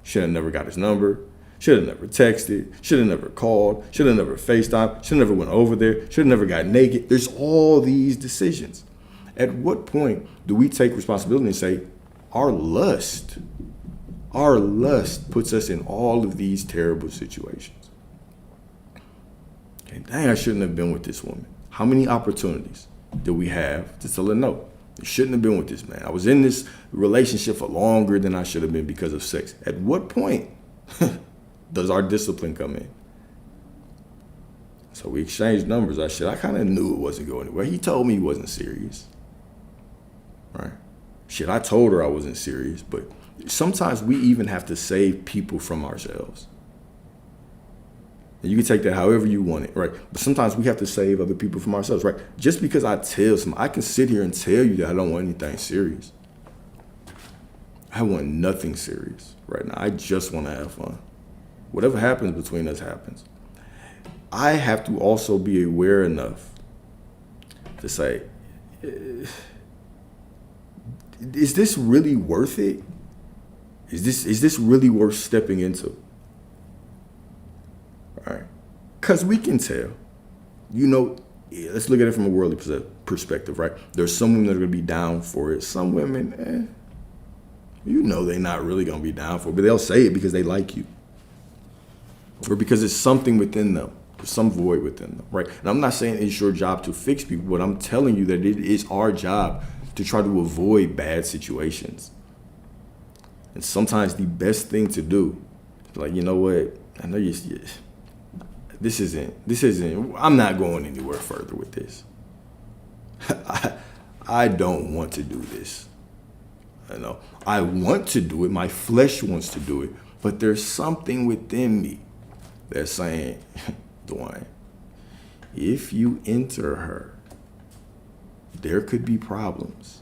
Should have never got his number. Should have never texted. Should have never called. Should have never FaceTime. Should have never went over there. Should have never got naked. There's all these decisions. At what point do we take responsibility and say, our lust puts us in all of these terrible situations? Okay, dang, I shouldn't have been with this woman. How many opportunities do we have to tell her no? You shouldn't have been with this man. I was in this relationship for longer than I should have been because of sex. At what point does our discipline come in? So we exchanged numbers. I kind of knew it wasn't going anywhere. He told me he wasn't serious. Right? Shit, I told her I wasn't serious, but sometimes we even have to save people from ourselves. And you can take that however you want it, right? But sometimes we have to save other people from ourselves, right? Just because I tell somebody, I can sit here and tell you that I don't want anything serious. I want nothing serious right now. I just want to have fun. Whatever happens between us happens. I have to also be aware enough to say, is this really worth it? Is this really worth stepping into? All right. Because we can tell. Let's look at it from a worldly perspective, right? There's some women that are going to be down for it. Some women, they're not really going to be down for it, but they'll say it because they like you. Or because it's something within them. There's some void within them, right? And I'm not saying it's your job to fix people, but I'm telling you that it is our job to try to avoid bad situations. And sometimes the best thing to do, like, you know what? I know this isn't, I'm not going anywhere further with this. I don't want to do this. I want to do it. My flesh wants to do it. But there's something within me that's saying, Dwayne, if you enter her, there could be problems.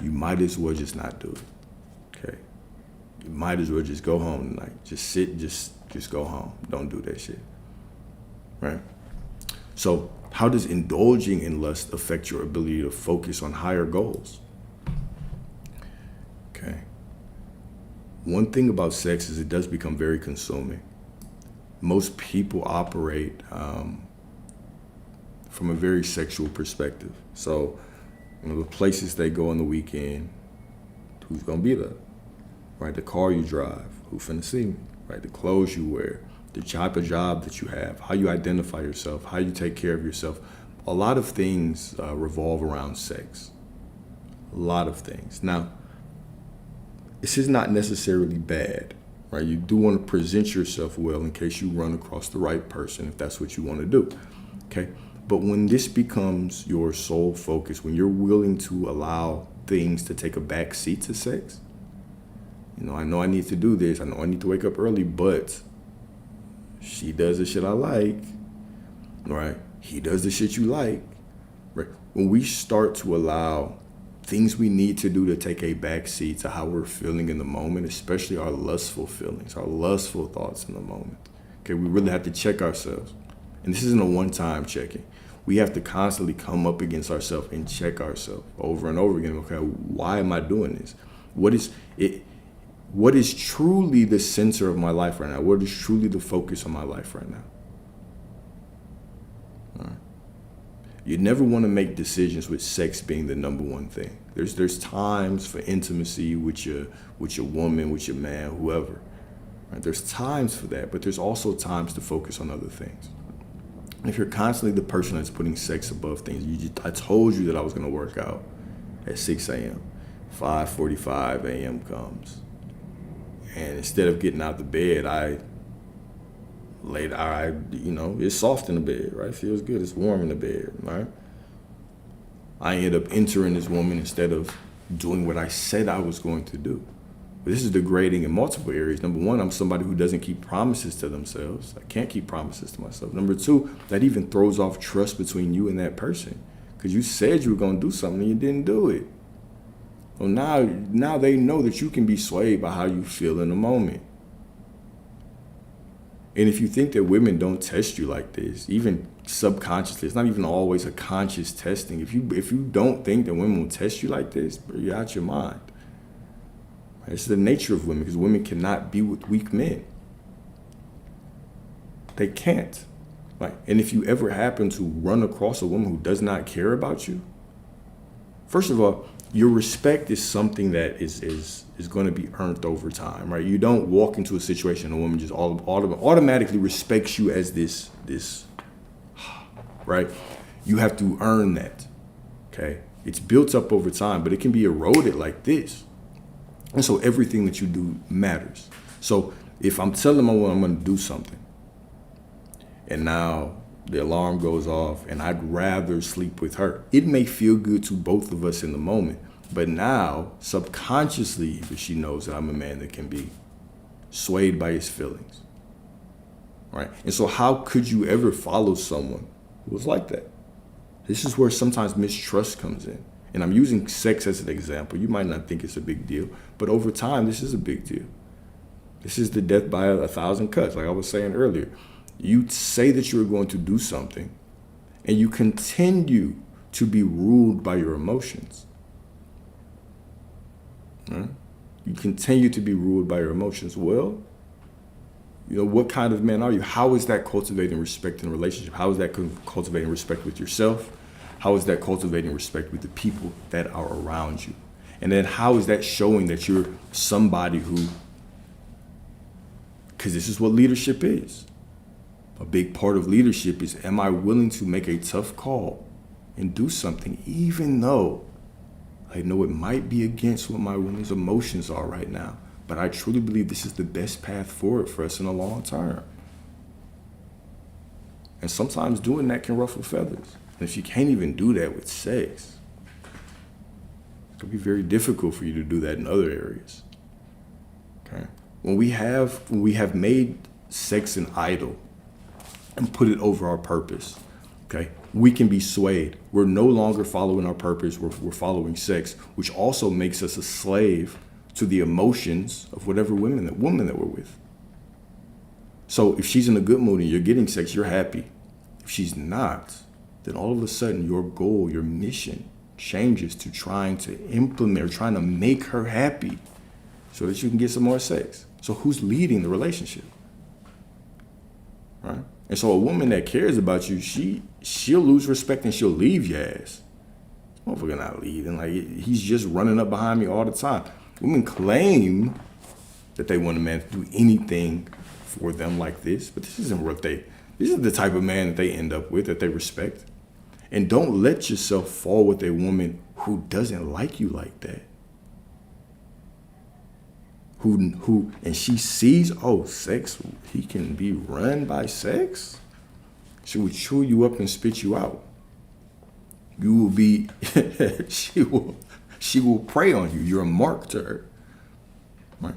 You might as well just not do it. Okay? You might as well just go home tonight. Just sit, just go home. Don't do that shit. Right? So how does indulging in lust affect your ability to focus on higher goals? Okay. One thing about sex is it does become very consuming. Most people operate from a very sexual perspective. So, the places they go on the weekend, who's gonna be there? Right? The car you drive, who finna see me? Right? The clothes you wear, the type of job that you have, how you identify yourself, how you take care of yourself. A lot of things revolve around sex. A lot of things. Now, this is not necessarily bad, right? You do want to present yourself well in case you run across the right person, if that's what you want to do, okay? But when this becomes your sole focus, when you're willing to allow things to take a back seat to sex, I know I need to do this, I know I need to wake up early, but she does the shit I like, right? He does the shit you like, right? When we start to allow things we need to do to take a back seat to how we're feeling in the moment, especially our lustful feelings, our lustful thoughts in the moment. Okay, we really have to check ourselves. And this isn't a one-time checking. We have to constantly come up against ourselves and check ourselves over and over again. Okay, why am I doing this? What is truly the center of my life right now? What is truly the focus of my life right now? All right. You never want to make decisions with sex being the number one thing. There's times for intimacy with your woman, with your man, whoever. Right? There's times for that, but there's also times to focus on other things. If you're constantly the person that's putting sex above things, I told you that I was going to work out at 6 a.m. 5:45 a.m. comes. And instead of getting out the bed, it's soft in the bed, right? It feels good. It's warm in the bed, right? I end up entering this woman instead of doing what I said I was going to do. But this is degrading in multiple areas. Number one, I'm somebody who doesn't keep promises to themselves. I can't keep promises to myself. Number two, that even throws off trust between you and that person because you said you were going to do something and you didn't do it. Well, now they know that you can be swayed by how you feel in the moment. And if you think that women don't test you like this, even subconsciously, it's not even always a conscious testing. If you don't think that women will test you like this, you're out your mind. It's the nature of women because women cannot be with weak men. They can't. Like, and if you ever happen to run across a woman who does not care about you, first of all, your respect is something that is going to be earned over time, right? You don't walk into a situation, a woman just automatically respects you as this, right? You have to earn that, okay? It's built up over time, but it can be eroded like this. And so everything that you do matters. So if I'm telling my woman I'm going to do something, and now the alarm goes off and I'd rather sleep with her, it may feel good to both of us in the moment. But now, subconsciously, she knows that I'm a man that can be swayed by his feelings, right? And so how could you ever follow someone who was like that? This is where sometimes mistrust comes in. And I'm using sex as an example. You might not think it's a big deal, but over time, this is a big deal. This is the death by 1,000 cuts, like I was saying earlier. You say that you're going to do something, and you continue to be ruled by your emotions. Right? You continue to be ruled by your emotions. Well, what kind of man are you? How is that cultivating respect in a relationship? How is that cultivating respect with yourself? How is that cultivating respect with the people that are around you? And then how is that showing that you're somebody who, because this is what leadership is. A big part of leadership is, am I willing to make a tough call and do something even though I know it might be against what my woman's emotions are right now, but I truly believe this is the best path forward for us in the long term. And sometimes doing that can ruffle feathers. And if you can't even do that with sex, it can be very difficult for you to do that in other areas. Okay? When we have made sex an idol and put it over our purpose, okay, we can be swayed. We're no longer following our purpose. We're following sex, which also makes us a slave to the emotions of whatever woman that we're with. So if she's in a good mood and you're getting sex, you're happy. If she's not, then all of a sudden your goal, your mission changes to trying to implement or trying to make her happy so that you can get some more sex. So who's leading the relationship? Right? And so a woman that cares about you, she'll lose respect and she'll leave your ass. This motherfucker not leaving. Like, he's just running up behind me all the time. Women claim that they want a man to do anything for them like this, but this isn't what this is the type of man that they end up with, that they respect. And don't let yourself fall with a woman who doesn't like you like that. Who and she sees, oh, sex, he can be run by sex? She will chew you up and spit you out. You will be, she will prey on you. You're a mark to her. Right?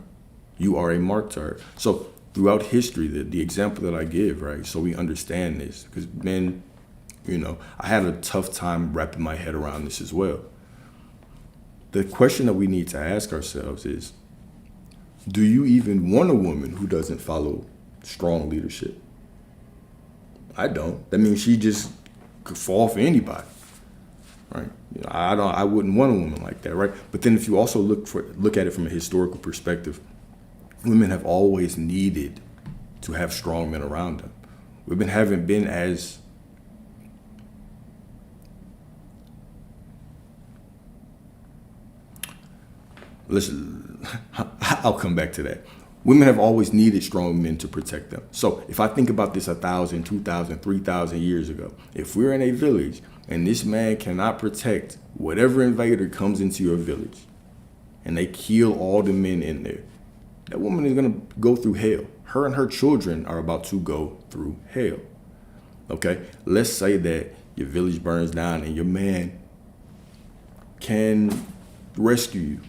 You are a mark to her. So throughout history, the example that I give, right, so we understand this, because men, I had a tough time wrapping my head around this as well. The question that we need to ask ourselves is, do you even want a woman who doesn't follow strong leadership? I don't. That means she just could fall for anybody, right? I wouldn't want a woman like that, right? But then if you also look at it from a historical perspective, women have always needed to have strong men around them. Women haven't been as I'll come back to that. Women have always needed strong men to protect them. So if I think about this 1,000, 2,000, 3,000 years ago, if we're in a village and this man cannot protect whatever invader comes into your village and they kill all the men in there, that woman is going to go through hell. Her and her children are about to go through hell. Okay? Let's say that your village burns down and your man can rescue you,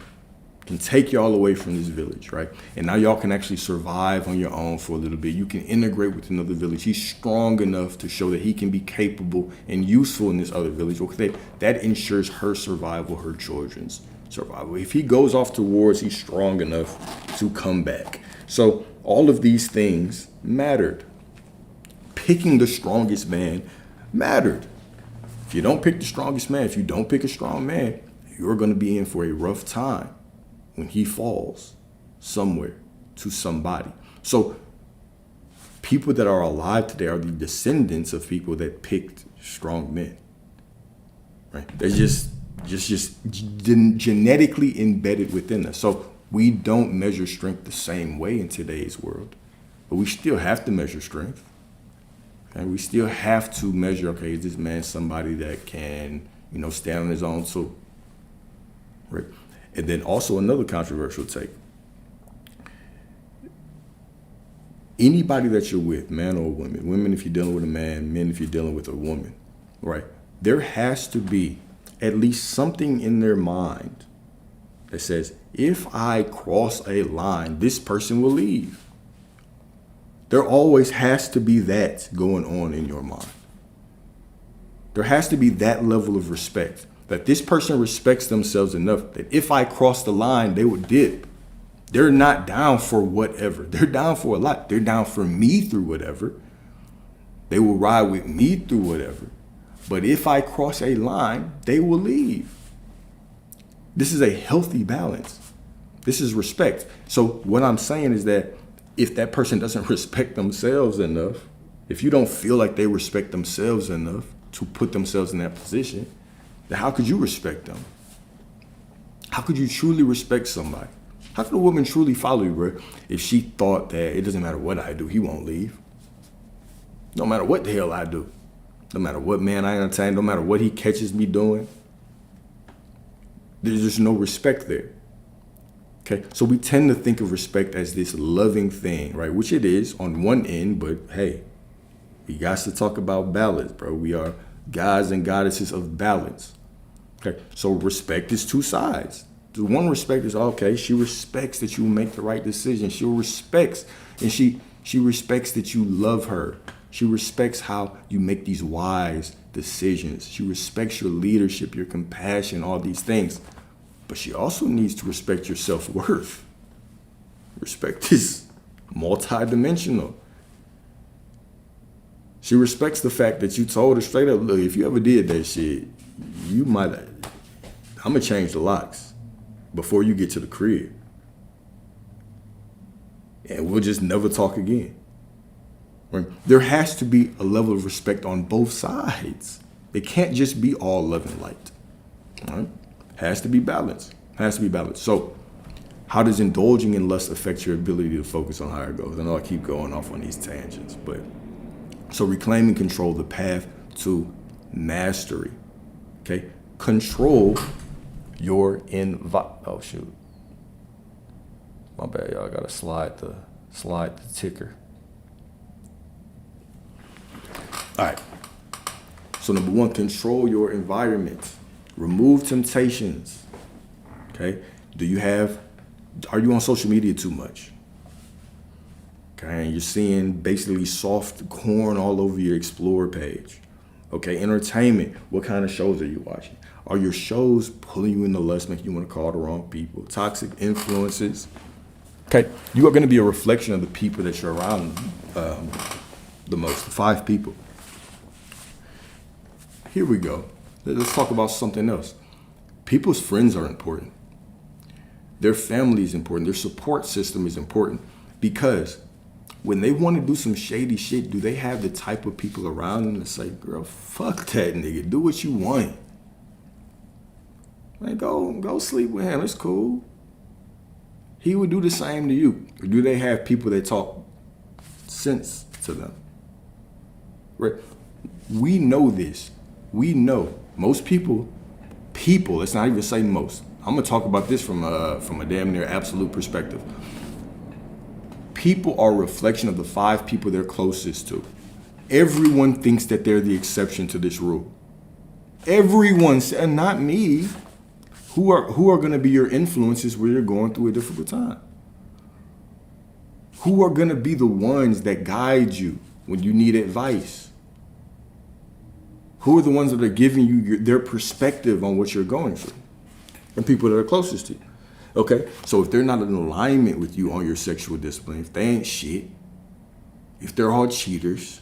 can take y'all away from this village, right? And now y'all can actually survive on your own for a little bit. You can integrate with another village. He's strong enough to show that he can be capable and useful in this other village. Okay, that ensures her survival, her children's survival. If he goes off to wars, he's strong enough to come back. So all of these things mattered. Picking the strongest man mattered. If you don't pick the strongest man, if you don't pick a strong man, you're going to be in for a rough time when he falls somewhere to somebody. So people that are alive today are the descendants of people that picked strong men. Right? They're just genetically embedded within us. So we don't measure strength the same way in today's world, but we still have to measure strength. Okay? We still have to measure, okay, is this man somebody that can, stand on his own too? Right? And then also another controversial take. Anybody that you're with, man or woman, women if you're dealing with a man, men if you're dealing with a woman, right? There has to be at least something in their mind that says, if I cross a line, this person will leave. There always has to be that going on in your mind. There has to be that level of respect, that this person respects themselves enough that if I cross the line, they would dip. They're not down for whatever. They're down for a lot. They're down for me through whatever. They will ride with me through whatever. But if I cross a line, they will leave. This is a healthy balance. This is respect. So what I'm saying is that if that person doesn't respect themselves enough, if you don't feel like they respect themselves enough to put themselves in that position, then how could you respect them? How could you truly respect somebody? How could a woman truly follow you, bro, if she thought that it doesn't matter what I do, he won't leave? No matter what the hell I do. No matter what man I entertain, no matter what he catches me doing, there's just no respect there. Okay, so we tend to think of respect as this loving thing, right? Which it is on one end, but hey, we got to talk about balance, bro. We are gods and goddesses of balance. Okay, so respect is two sides. The one respect is, okay, she respects that you make the right decision. She respects, and she respects that you love her. She respects how you make these wise decisions. She respects your leadership, your compassion, all these things. But she also needs to respect your self-worth. Respect is multidimensional. She respects the fact that you told her straight up, look, if you ever did that shit, I'm going to change the locks before you get to the crib. And we'll just never talk again. Right? There has to be a level of respect on both sides. It can't just be all love and light. All right? Has to be balanced. Has to be balanced. So how does indulging in lust affect your ability to focus on higher goals? I know I keep going off on these tangents, but so reclaiming control, the path to mastery. Okay? Control your oh shoot. My bad, y'all. I gotta slide the ticker. All right. So number one, control your environment. Remove temptations. Okay. Are you on social media too much? Okay. And you're seeing basically soft corn all over your Explore page. Okay. Entertainment. What kind of shows are you watching? Are your shows pulling you into lust, making you want to call the wrong people? Toxic influences. Okay. You are going to be a reflection of the people that you're around the most. 5 people. Here we go. Let's talk about something else. People's friends are important. Their family is important. Their support system is important, because when they want to do some shady shit, do they have the type of people around them to say, girl, fuck that nigga. Do what you want. Like, go sleep with him. It's cool. He would do the same to you. Or do they have people that talk sense to them? Right? We know this. We know most people, let's not even say most. I'm going to talk about this from a damn near absolute perspective. People are a reflection of the 5 people they're closest to. Everyone thinks that they're the exception to this rule. Everyone, and not me. Who are going to be your influences where you're going through a difficult time? Who are going to be the ones that guide you when you need advice? Who are the ones that are giving you their perspective on what you're going through? And people that are closest to you. Okay? So if they're not in alignment with you on your sexual discipline, if they ain't shit, if they're all cheaters,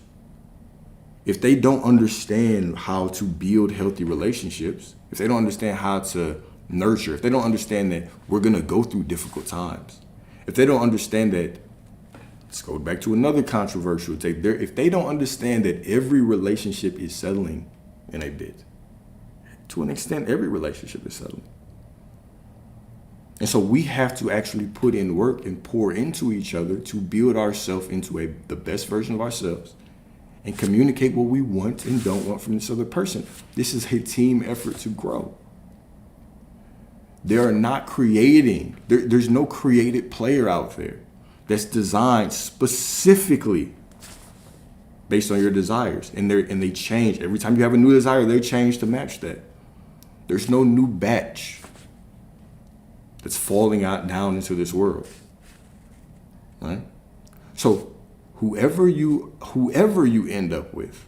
if they don't understand how to build healthy relationships, if they don't understand how to nurture, if they don't understand that we're going to go through difficult times, if they don't understand that Let's go back to another controversial take. If they don't understand that every relationship is settling in a bit, to an extent, every relationship is settling. And so we have to actually put in work and pour into each other to build ourselves into the best version of ourselves and communicate what we want and don't want from this other person. This is a team effort to grow. They are not creating, there's no created player out there that's designed specifically based on your desires. And they change. Every time you have a new desire, they change to match that. There's no new batch that's falling out down into this world. Right? So whoever you end up with,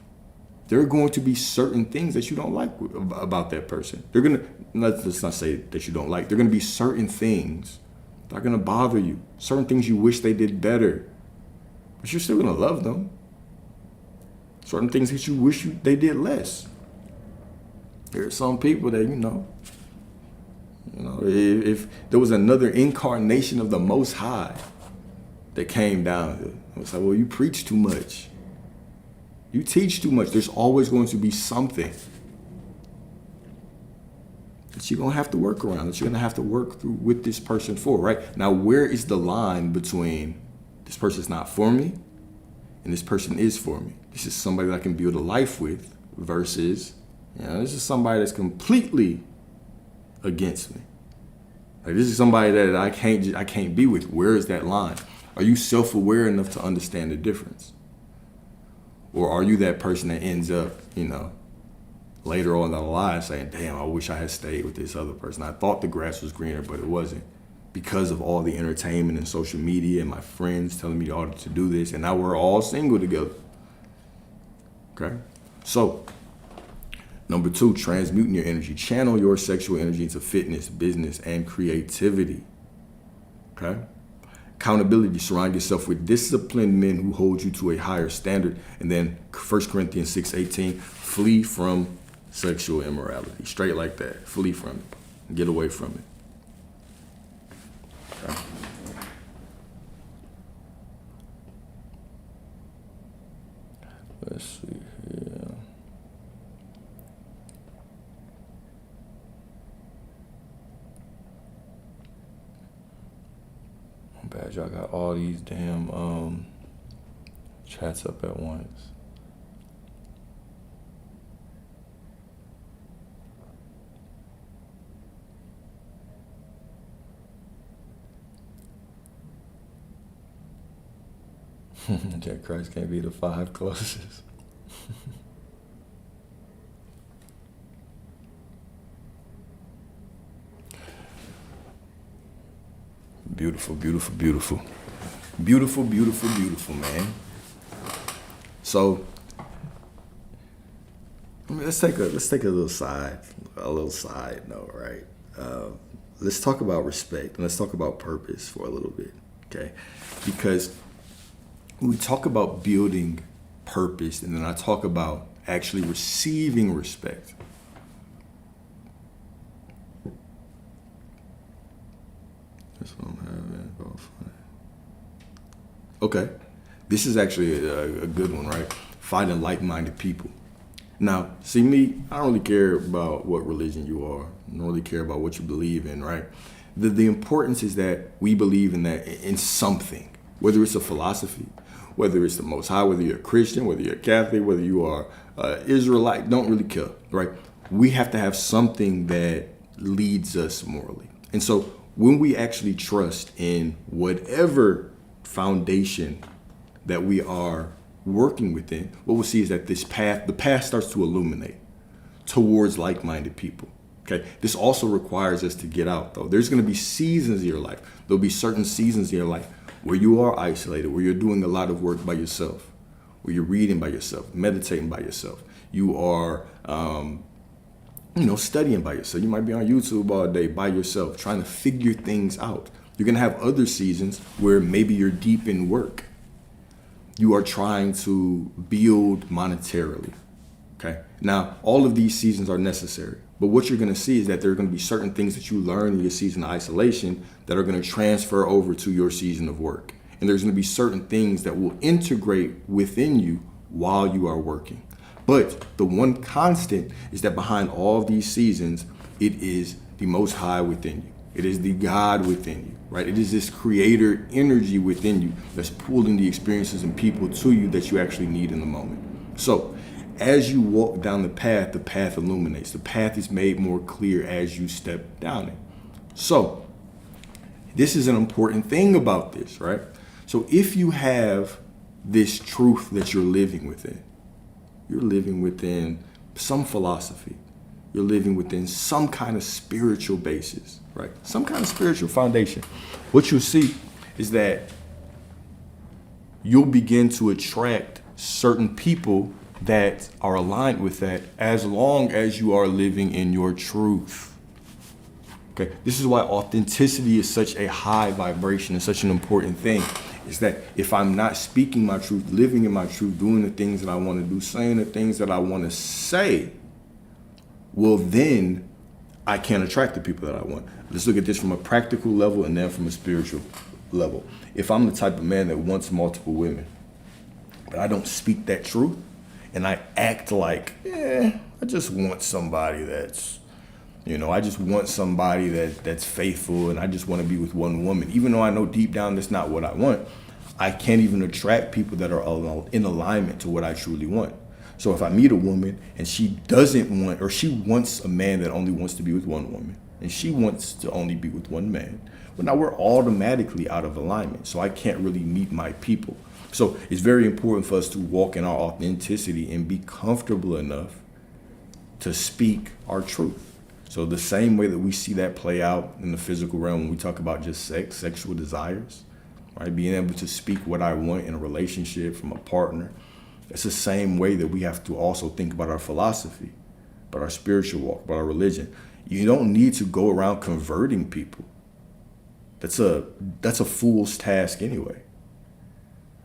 there are going to be certain things that you don't like about that person. Let's not say that you don't like. There are going to be certain things that are going to bother you. Certain things you wish they did better, but you're still going to love them. Certain things that you wish they did less. There are some people that, if there was another incarnation of the Most High that came down here, I was like, well, you preach too much. You teach too much. There's always going to be something that you're going to have to work around, that you're going to have to work through with this person for, right? Now, where is the line between this person's not for me and this person is for me? This is somebody that I can build a life with versus, this is somebody that's completely against me. Like, this is somebody that I can't be with. Where is that line? Are you self-aware enough to understand the difference? Or are you that person that ends up, later on down the line saying, damn, I wish I had stayed with this other person. I thought the grass was greener, but it wasn't, because of all the entertainment and social media and my friends telling me all to do this, and now we're all single together. Okay? So, number 2, transmuting your energy. Channel your sexual energy into fitness, business, and creativity. Okay? Accountability. Surround yourself with disciplined men who hold you to a higher standard. And then 1 Corinthians 6:18, flee from sexual immorality. Straight like that. Flee from it. Get away from it. Okay. Let's see here. Bad, y'all got all these damn chats up at once. Jack Christ can't be the 5 closest. Beautiful, beautiful, beautiful. Beautiful, beautiful, beautiful, man. So let's take a little side note, right? Let's talk about respect and let's talk about purpose for a little bit, okay? Because when we talk about building purpose, and then I talk about actually receiving respect. That's what I'm having. Okay, this is actually a good one, right? Finding like-minded people. Now, see me, I don't really care about what religion you are. I don't really care about what you believe in, right? The importance is that we believe in something, whether it's a philosophy, whether it's the Most High, whether you're a Christian, whether you're a Catholic, whether you are Israelite, don't really care, right? We have to have something that leads us morally. And so when we actually trust in whatever foundation that we are working within, what we'll see is that the path starts to illuminate towards like-minded people. Okay, this also requires us to get out, though. There's going to be seasons in your life. There'll be certain seasons in your life where you are isolated, where you're doing a lot of work by yourself, where you're reading by yourself, meditating by yourself. You are, studying by yourself. You might be on YouTube all day by yourself, trying to figure things out. You're going to have other seasons where maybe you're deep in work. You are trying to build monetarily. Okay. Now, all of these seasons are necessary. But what you're going to see is that there are going to be certain things that you learn in your season of isolation that are going to transfer over to your season of work. And there's going to be certain things that will integrate within you while you are working. But the one constant is that behind all of these seasons, it is the Most High within you. It is the God within you, right? It is this creator energy within you that's pulling the experiences and people to you that you actually need in the moment. So as you walk down the path illuminates. The path is made more clear as you step down it. So this is an important thing about this, right? So if you have this truth that you're living within some philosophy, you're living within some kind of spiritual basis, right? Some kind of spiritual foundation. What you'll see is that you'll begin to attract certain people that are aligned with that as long as you are living in your truth. Okay, this is why authenticity is such a high vibration and such an important thing. Is that if I'm not speaking my truth, living in my truth, doing the things that I want to do, saying the things that I want to say, well, then I can't attract the people that I want. Let's look at this from a practical level and then from a spiritual level. If I'm the type of man that wants multiple women, but I don't speak that truth, and I act like, I just want somebody that's, I just want somebody that's faithful, and I just want to be with one woman. Even though I know deep down that's not what I want, I can't even attract people that are in alignment to what I truly want. So if I meet a woman and she doesn't want, or she wants a man that only wants to be with one woman, and she wants to only be with one man, well, now we're automatically out of alignment. So I can't really meet my people. So it's very important for us to walk in our authenticity and be comfortable enough to speak our truth. So the same way that we see that play out in the physical realm when we talk about just sexual desires, right? Being able to speak what I want in a relationship from a partner. It's the same way that we have to also think about our philosophy, about our spiritual walk, about our religion. You don't need to go around converting people. That's a fool's task anyway,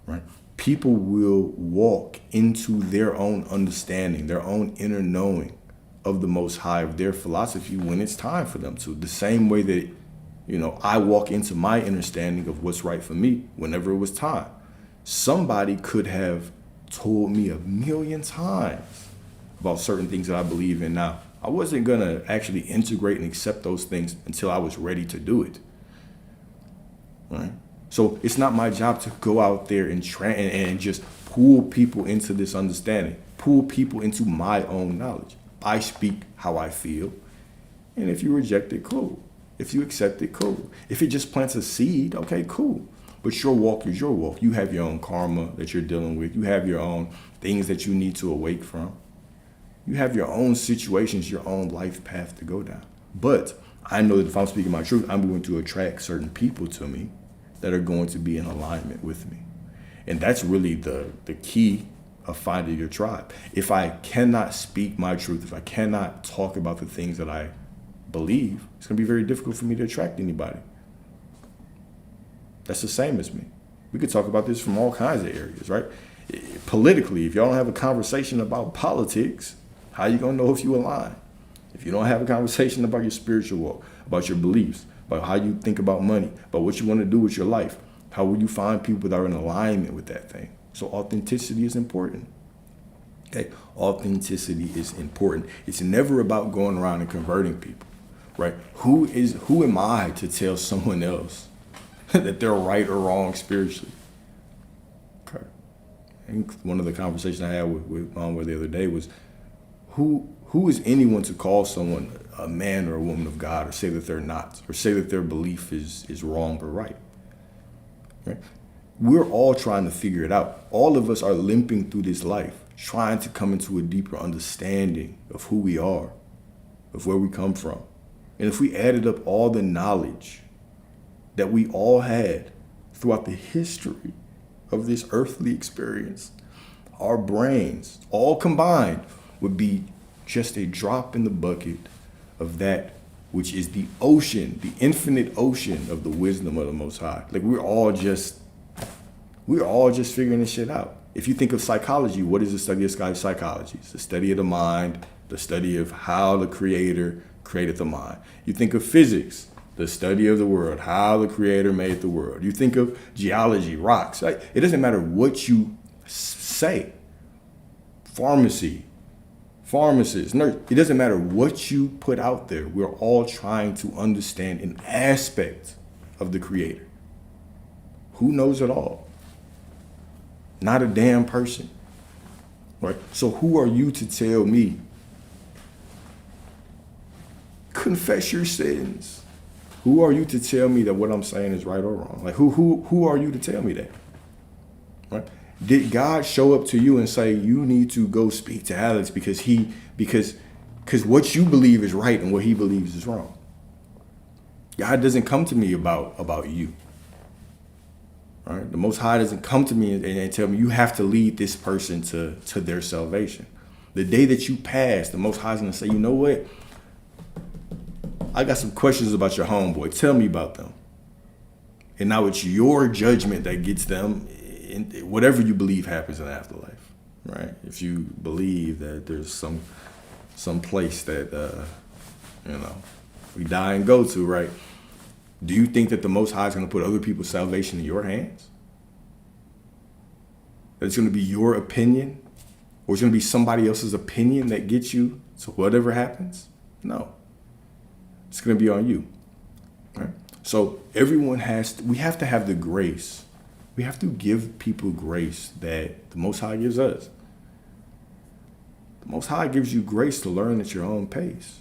right? People will walk into their own understanding, their own inner knowing of the Most High, of their philosophy when it's time for them to. The same way that, I walk into my understanding of what's right for me whenever it was time. Somebody could have told me a million times about certain things that I believe in now. I wasn't going to actually integrate and accept those things until I was ready to do it. Right? So it's not my job to go out there and just pull people into this understanding, pull people into my own knowledge. I speak how I feel. And if you reject it, cool. If you accept it, cool. If it just plants a seed, okay, cool. But your walk is your walk. You have your own karma that you're dealing with. You have your own things that you need to awake from. You have your own situations, your own life path to go down. But I know that if I'm speaking my truth, I'm going to attract certain people to me that are going to be in alignment with me. And that's really the key of finding your tribe. If I cannot speak my truth, if I cannot talk about the things that I believe, it's going to be very difficult for me to attract anybody. That's the same as me. We could talk about this from all kinds of areas, right? Politically, if y'all don't have a conversation about politics, how you going to know if you align? If you don't have a conversation about your spiritual walk, about your beliefs, about how you think about money, about what you want to do with your life, how will you find people that are in alignment with that thing? So authenticity is important. Okay, authenticity is important. It's never about going around and converting people, right? Who am I to tell someone else that they're right or wrong spiritually? Okay. And one of the conversations I had with Mama the other day was, who is anyone to call someone a man or a woman of God, or say that they're not, or say that their belief is wrong or right? Right? We're all trying to figure it out. All of us are limping through this life, trying to come into a deeper understanding of who we are, of where we come from. And if we added up all the knowledge that we all had throughout the history of this earthly experience, our brains all combined would be just a drop in the bucket of that which is the ocean, the infinite ocean of the wisdom of the Most High. Like we're all just figuring this shit out. If you think of psychology, what is the study of psychology? It's the study of the mind, the study of how the creator created the mind. You think of physics, the study of the world, how the creator made the world. You think of geology, rocks. Right? It doesn't matter what you say. Pharmacy, pharmacists, nurse. It doesn't matter what you put out there. We're all trying to understand an aspect of the creator. Who knows it all? Not a damn person. Right? So who are you to tell me? Confess your sins. Who are you to tell me that what I'm saying is right or wrong? Like who are you to tell me that? Right? Did God show up to you and say you need to go speak to Alex because what you believe is right and what he believes is wrong? God doesn't come to me about you. Right? The Most High doesn't come to me and tell me you have to lead this person to their salvation. The day that you pass, the Most High is going to say, you know what? I got some questions about your homeboy. Tell me about them. And now it's your judgment that gets them in whatever you believe happens in the afterlife, right? If you believe that there's some place that, we die and go to, right? Do you think that the Most High is going to put other people's salvation in your hands? That it's going to be your opinion? Or it's going to be somebody else's opinion that gets you to whatever happens? No. It's going to be on you. Right? So we have to have the grace. We have to give people grace that the Most High gives us. The Most High gives you grace to learn at your own pace.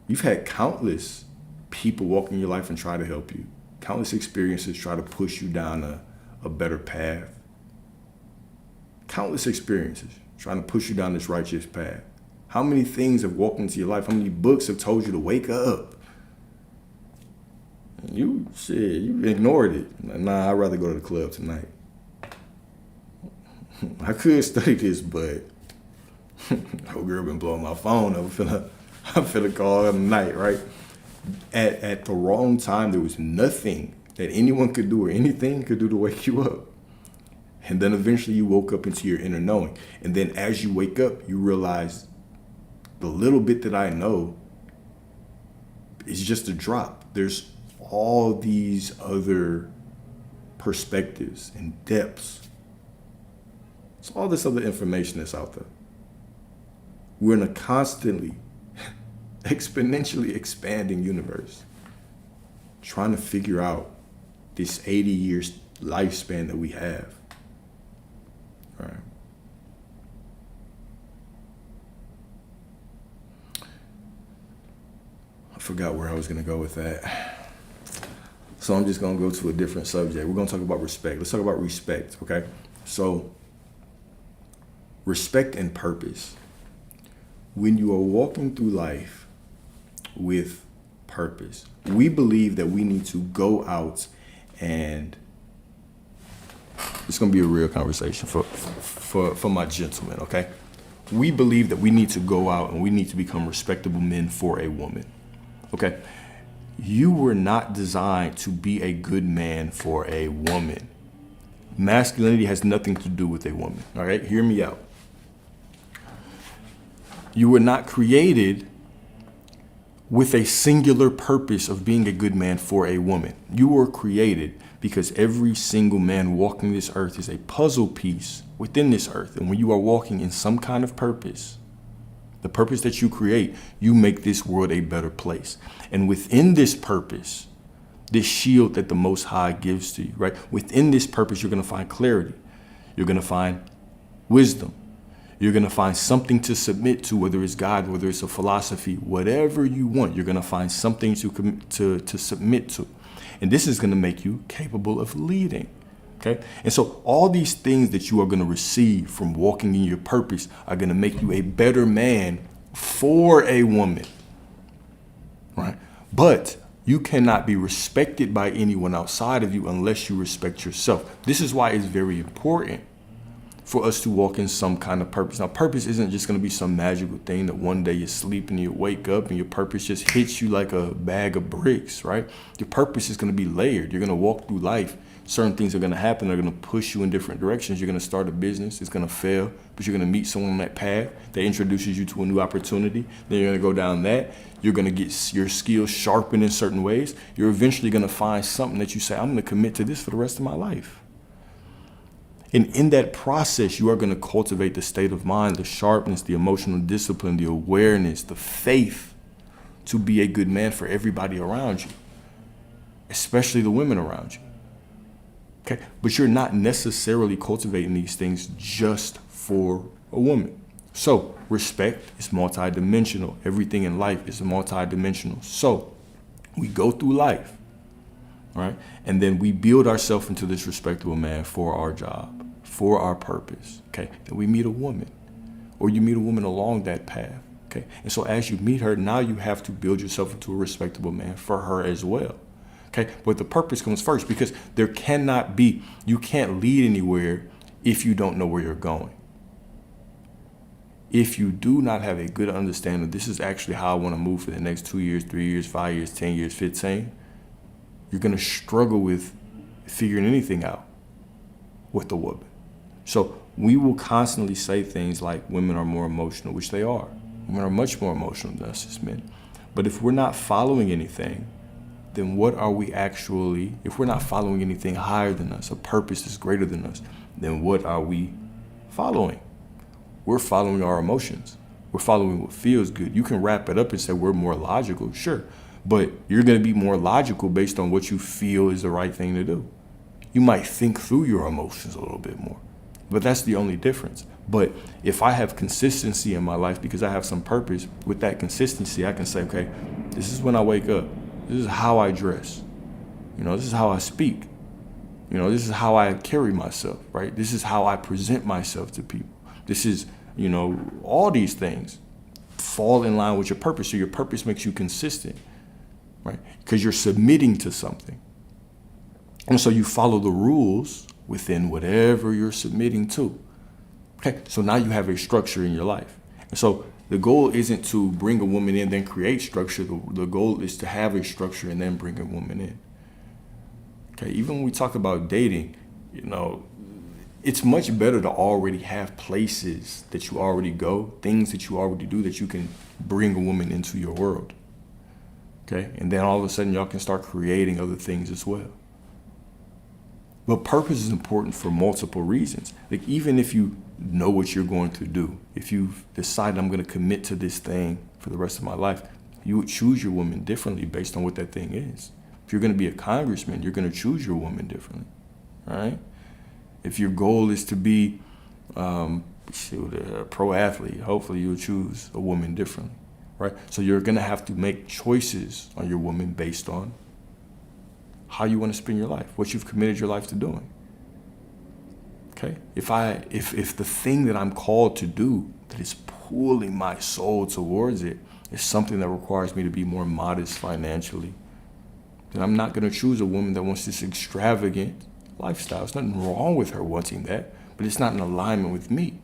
You've had countless people walk in your life and try to help you. Countless experiences try to push you down a better path. Countless experiences trying to push you down this righteous path. How many things have walked into your life? How many books have told you to wake up? You ignored it. Nah, I'd rather go to the club tonight. I could study this, but old girl been blowing my phone up. I'm finna call her tonight, right? At the wrong time, there was nothing that anyone could do or anything could do to wake you up. And then eventually you woke up into your inner knowing. And then as you wake up, you realize the little bit that I know is just a drop. There's all these other perspectives and depths. It's all this other information that's out there. We're in a constantly, exponentially expanding universe, trying to figure out this 80 years lifespan that we have. All right. I forgot where I was going to go with that. So I'm just going to go to a different subject. We're going to talk about respect. Let's talk about respect, okay? So respect and purpose. When you are walking through life with purpose, we believe that we need to go out and it's going to be a real conversation for my gentlemen, okay? We believe that we need to go out and we need to become respectable men for a woman, okay? You were not designed to be a good man for a woman. Masculinity has nothing to do with a woman, all right? Hear me out. You were not created with a singular purpose of being a good man for a woman. You were created because every single man walking this earth is a puzzle piece within this earth. And when you are walking in some kind of purpose, the purpose that you create, you make this world a better place. And within this purpose, this shield that the Most High gives to you, right? Within this purpose, you're going to find clarity. You're going to find wisdom. You're going to find something to submit to, whether it's God, whether it's a philosophy, whatever you want. You're going to find something to submit to. And this is going to make you capable of leading. Okay. And so all these things that you are going to receive from walking in your purpose are going to make you a better man for a woman. Right. But you cannot be respected by anyone outside of you unless you respect yourself. This is why it's very important for us to walk in some kind of purpose. Now, purpose isn't just going to be some magical thing that one day you sleep and you wake up and your purpose just hits you like a bag of bricks, right? Your purpose is going to be layered. You're going to walk through life. Certain things are going to happen. They're going to push you in different directions. You're going to start a business. It's going to fail, but you're going to meet someone on that path that introduces you to a new opportunity. Then you're going to go down that. You're going to get your skills sharpened in certain ways. You're eventually going to find something that you say, I'm going to commit to this for the rest of my life. And in that process, you are going to cultivate the state of mind, the sharpness, the emotional discipline, the awareness, the faith to be a good man for everybody around you, especially the women around you. Okay, but you're not necessarily cultivating these things just for a woman. So respect is multidimensional. Everything in life is multidimensional. So we go through life, right? And then we build ourselves into this respectable man for our job, for our purpose. Okay, then we meet a woman, or you meet a woman along that path. Okay, and so as you meet her, now you have to build yourself into a respectable man for her as well. Okay, but the purpose comes first, because you can't lead anywhere if you don't know where you're going. If you do not have a good understanding, this is actually how I want to move for the next 2 years, 3 years, 5 years, 10 years, 15, you're going to struggle with figuring anything out with the woman. So we will constantly say things like women are more emotional, which they are. Women are much more emotional than us as men. But if we're not following anything, then what are we actually, if we're not following anything higher than us, a purpose that's greater than us, then what are we following? We're following our emotions. We're following what feels good. You can wrap it up and say we're more logical, sure, but you're going to be more logical based on what you feel is the right thing to do. You might think through your emotions a little bit more, but that's the only difference. But if I have consistency in my life because I have some purpose, with that consistency, I can say, okay, this is when I wake up. This is how I dress. This is how I speak. This is how I carry myself, right? This is how I present myself to people. This is, all these things fall in line with your purpose. So your purpose makes you consistent, right? Because you're submitting to something. And so you follow the rules within whatever you're submitting to. Okay, so now you have a structure in your life. And so the goal isn't to bring a woman in, then create structure. The goal is to have a structure and then bring a woman in. Okay, even when we talk about dating, it's much better to already have places that you already go, things that you already do that you can bring a woman into your world. Okay, and then all of a sudden y'all can start creating other things as well. But purpose is important for multiple reasons. Like even if you know what you're going to do, if you've decided I'm going to commit to this thing for the rest of my life, you would choose your woman differently based on what that thing is. If you're going to be a congressman, you're going to choose your woman differently, right? If your goal is to be a pro athlete, hopefully you'll choose a woman differently, right? So you're going to have to make choices on your woman based on how you want to spend your life, what you've committed your life to doing. Okay? If the thing that I'm called to do that is pulling my soul towards it is something that requires me to be more modest financially, then I'm not going to choose a woman that wants this extravagant lifestyle. There's nothing wrong with her wanting that, but it's not in alignment with me.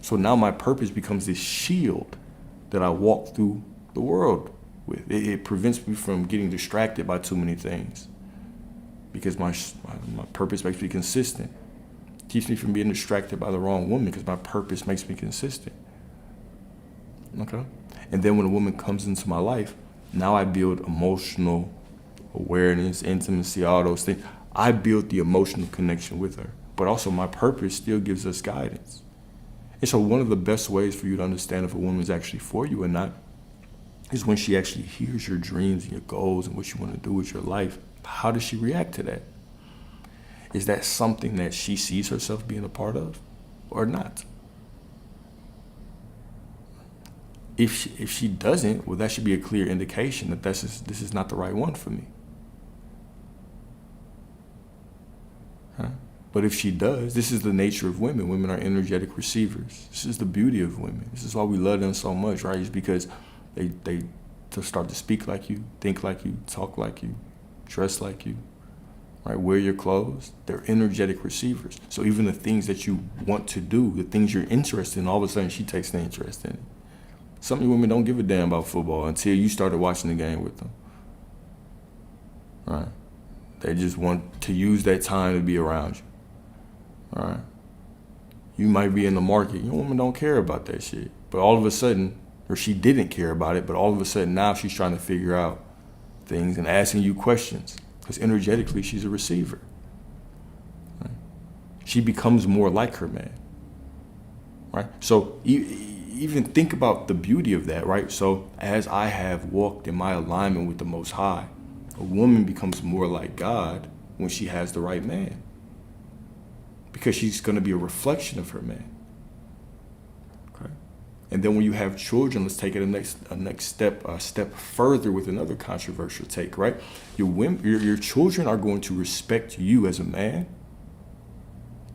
So now my purpose becomes this shield that I walk through the world with. It prevents me from getting distracted by too many things, because my purpose makes me consistent. It keeps me from being distracted by the wrong woman because my purpose makes me consistent. Okay? And then when a woman comes into my life, now I build emotional awareness, intimacy, all those things. I build the emotional connection with her, but also my purpose still gives us guidance. And so one of the best ways for you to understand if a woman is actually for you or not is when she actually hears your dreams and your goals and what you want to do with your life. How does she react to that? Is that something that she sees herself being a part of or not? If she doesn't, well, that should be a clear indication that this is not the right one for me. Huh? But if she does, this is the nature of women. Women are energetic receivers. This is the beauty of women. This is why we love them so much, right? It's because they start to speak like you, think like you, talk like you, dress like you, right? Wear your clothes. They're energetic receivers. So even the things that you want to do, the things you're interested in, all of a sudden she takes an interest in it. Some of you women don't give a damn about football until you started watching the game with them, right? They just want to use that time to be around you, all right? You might be in the market. Your woman don't care about that shit. But all of a sudden, or she didn't care about it, but all of a sudden now she's trying to figure out things and asking you questions. Because energetically, she's a receiver. Right? She becomes more like her man. Right? So even think about the beauty of that, right? So as I have walked in my alignment with the Most High, a woman becomes more like God when she has the right man. Because she's going to be a reflection of her man. Okay? And then when you have children, let's take it a step further with another controversial take, right? Your children are going to respect you as a man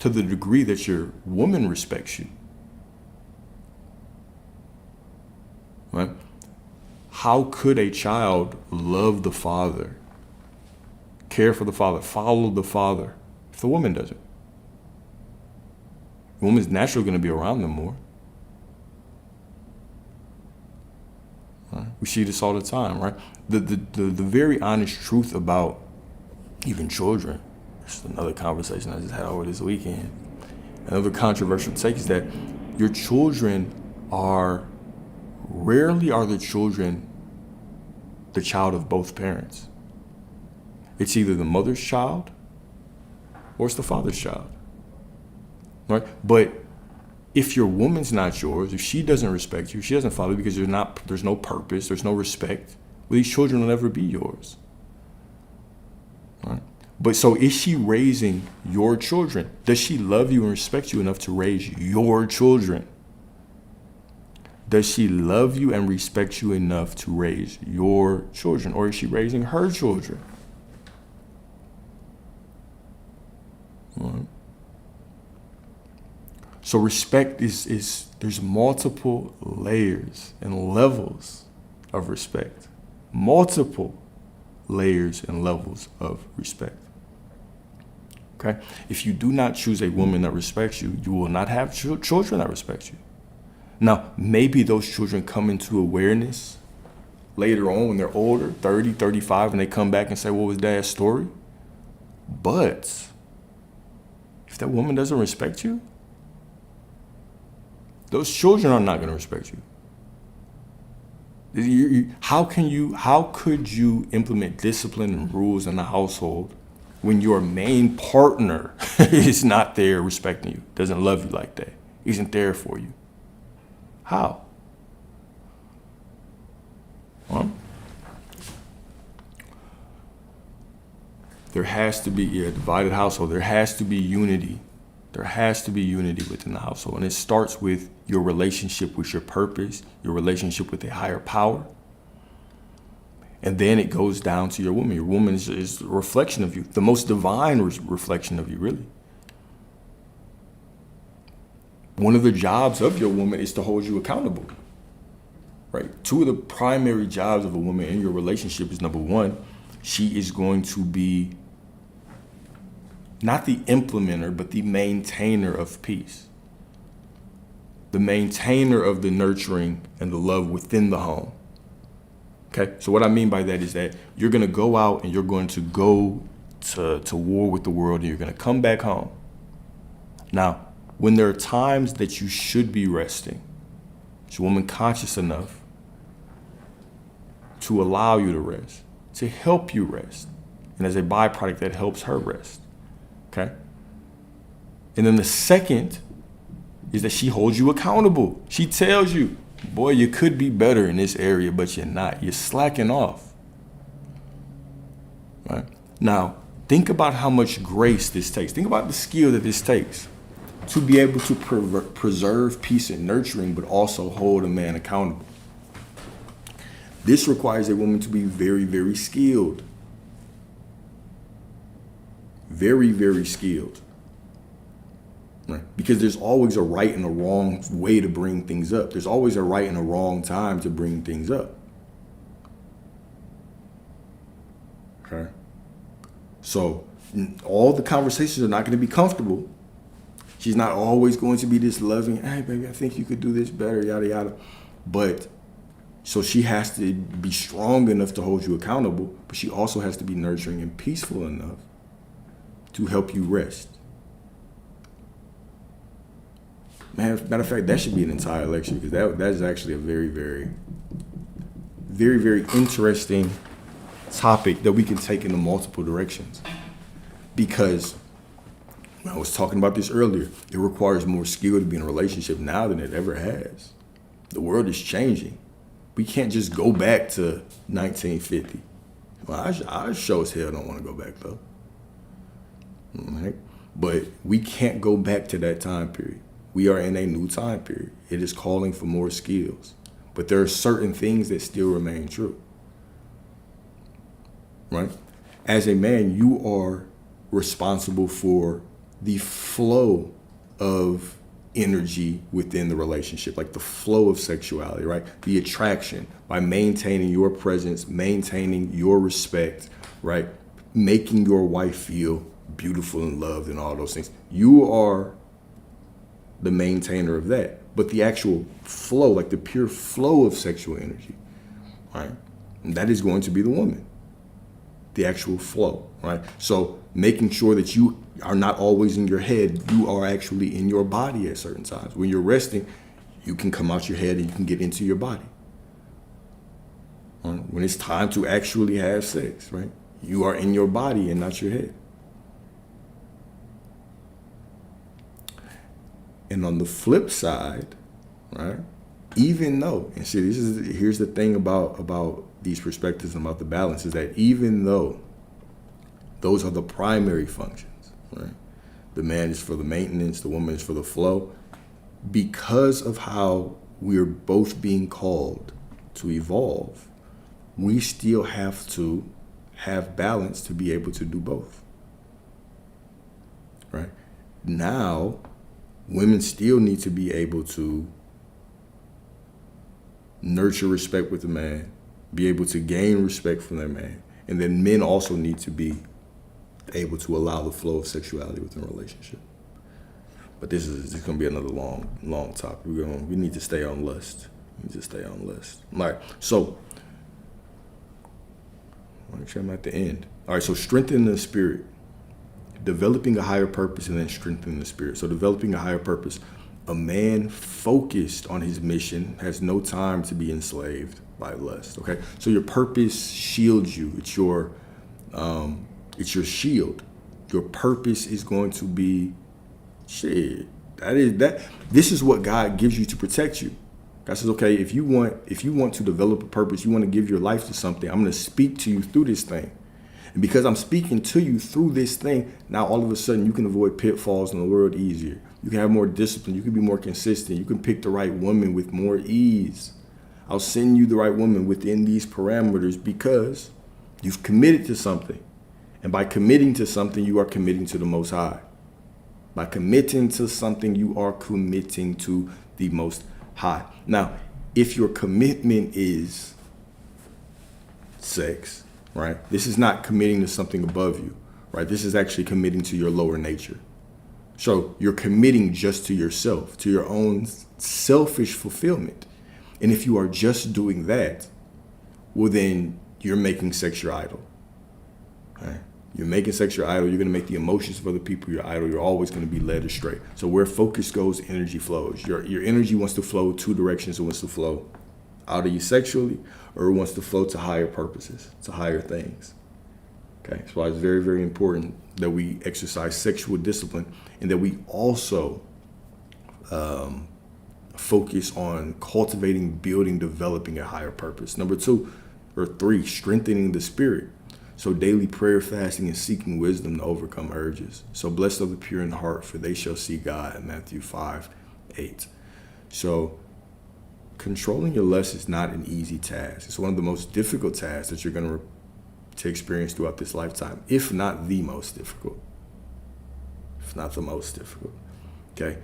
to the degree that your woman respects you. Right? How could a child love the father, care for the father, follow the father, if the woman doesn't? The woman's naturally going to be around them more. Right? We see this all the time, right? The very honest truth about even children, this is another conversation I just had over this weekend. Another controversial take is that your children rarely are the children the child of both parents. It's either the mother's child or it's the father's child. Right? But if your woman's not yours, if she doesn't respect you, she doesn't follow you because there's no purpose, there's no respect, well, these children will never be yours. Right? But so is she raising your children? Does she love you and respect you enough to raise your children? Does she love you and respect you enough to raise your children? Or is she raising her children? Right? So respect is there's multiple layers and levels of respect. Multiple layers and levels of respect. Okay? If you do not choose a woman that respects you, you will not have children that respect you. Now, maybe those children come into awareness later on when they're older, 30, 35, and they come back and say, what was Dad's story? But if that woman doesn't respect you, those children are not going to respect you. How could you implement discipline and rules in the household when your main partner is not there respecting you, doesn't love you like that, isn't there for you? How? There has to be a divided household. There has to be unity. There has to be unity within the household. And it starts with your relationship with your purpose, your relationship with a higher power. And then it goes down to your woman. Your woman is a reflection of you, the most divine reflection of you, really. One of the jobs of your woman is to hold you accountable, right? Two of the primary jobs of a woman in your relationship is, number one, she is going to be not the implementer, but the maintainer of peace. The maintainer of the nurturing and the love within the home. Okay, so what I mean by that is that you're going to go out and you're going to go to war with the world and you're going to come back home. Now, when there are times that you should be resting, is your woman conscious enough to allow you to rest, to help you rest, and as a byproduct that helps her rest. Okay? And then the second is that she holds you accountable. She tells you, boy, you could be better in this area, but you're not. You're slacking off. Right? Now, think about how much grace this takes. Think about the skill that this takes to be able to preserve peace and nurturing, but also hold a man accountable. This requires a woman to be very, very skilled. Very, very skilled. Right? Because there's always a right and a wrong way to bring things up. There's always a right and a wrong time to bring things up. Okay? So All the conversations are not going to be comfortable. She's not always going to be this loving, hey, baby, I think you could do this better, yada, yada. But so she has to be strong enough to hold you accountable, but she also has to be nurturing and peaceful enough to help you rest. Man, matter of fact, that should be an entire lecture, because that is actually a very, very, very, very interesting topic that we can take in multiple directions. Because I was talking about this earlier, it requires more skill to be in a relationship now than it ever has. The world is changing. We can't just go back to 1950. Well, I sure as hell don't want to go back though. Right? But we can't go back to that time period. We are in a new time period. It is calling for more skills. But there are certain things that still remain true. Right? As a man, you are responsible for the flow of energy within the relationship, like the flow of sexuality, right? The attraction, by maintaining your presence, maintaining your respect, right? Making your wife feel beautiful and loved and all those things. You are the maintainer of that. But the actual flow, like the pure flow of sexual energy, right? And that is going to be the woman. The actual flow, right? So making sure that you are not always in your head, you are actually in your body at certain times. When you're resting, you can come out your head and you can get into your body. Right? When it's time to actually have sex, right? You are in your body and not your head. And on the flip side, right? Even though, and see, here's the thing about these perspectives and about the balance, is that even though those are the primary functions, right? The man is for the maintenance, the woman is for the flow. Because of how we're both being called to evolve, we still have to have balance to be able to do both, right? Now, women still need to be able to nurture respect with the man, be able to gain respect from their man. And then men also need to be able to allow the flow of sexuality within a relationship. But this is going to be another long topic. We need to stay on lust. All right, so make sure I'm at the end. All right, so strengthening the spirit, developing a higher purpose, and then strengthening the spirit. So developing a higher purpose. A man focused on his mission has no time to be enslaved by lust. Okay, so your purpose shields you. It's your shield. Your purpose is going to be shit. This is what God gives you to protect you. God says, okay, if you want to develop a purpose, you want to give your life to something, I'm going to speak to you through this thing. And because I'm speaking to you through this thing, now all of a sudden you can avoid pitfalls in the world easier. You can have more discipline. You can be more consistent. You can pick the right woman with more ease. I'll send you the right woman within these parameters because you've committed to something. And by committing to something, you are committing to the Most High. By committing to something, you are committing to the Most High. Now, if your commitment is sex, right? This is not committing to something above you, right? This is actually committing to your lower nature. So you're committing just to yourself, to your own selfish fulfillment. And if you are just doing that, well, then you're making sex your idol. Right? You're making sex your idol. You're going to make the emotions of other people your idol. You're always going to be led astray. So where focus goes, energy flows. Your energy wants to flow two directions. It wants to flow out of you sexually, or it wants to flow to higher purposes, to higher things. Okay, that's why it's very, very important that we exercise sexual discipline and that we also focus on cultivating, building, developing a higher purpose. Number 2 or 3, strengthening the spirit. So daily prayer, fasting, and seeking wisdom to overcome urges. So blessed are the pure in heart, for they shall see God, Matthew 5:8. So controlling your lust is not an easy task. It's one of the most difficult tasks that you're going to experience throughout this lifetime, if not the most difficult. If not the most difficult. Okay?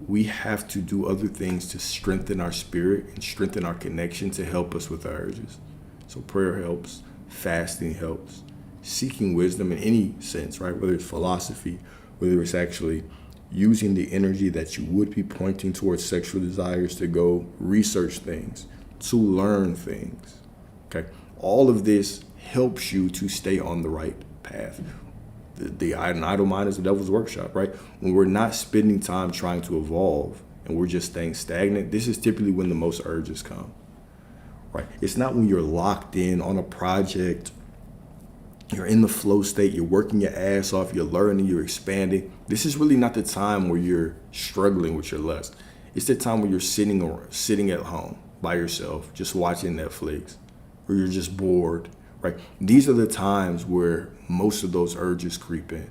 We have to do other things to strengthen our spirit and strengthen our connection to help us with our urges. So prayer helps, fasting helps, seeking wisdom in any sense, right? Whether it's philosophy, whether it's actually using the energy that you would be pointing towards sexual desires to go research things, to learn things, okay? All of this helps you to stay on the right path. An idle mind is the devil's workshop, right? When we're not spending time trying to evolve and we're just staying stagnant, this is typically when the most urges come, right? It's not when you're locked in on a project, you're in the flow state, you're working your ass off, you're learning, you're expanding. This is really not the time where you're struggling with your lust. It's the time where you're sitting at home by yourself, just watching Netflix, or you're just bored, right? These are the times where most of those urges creep in.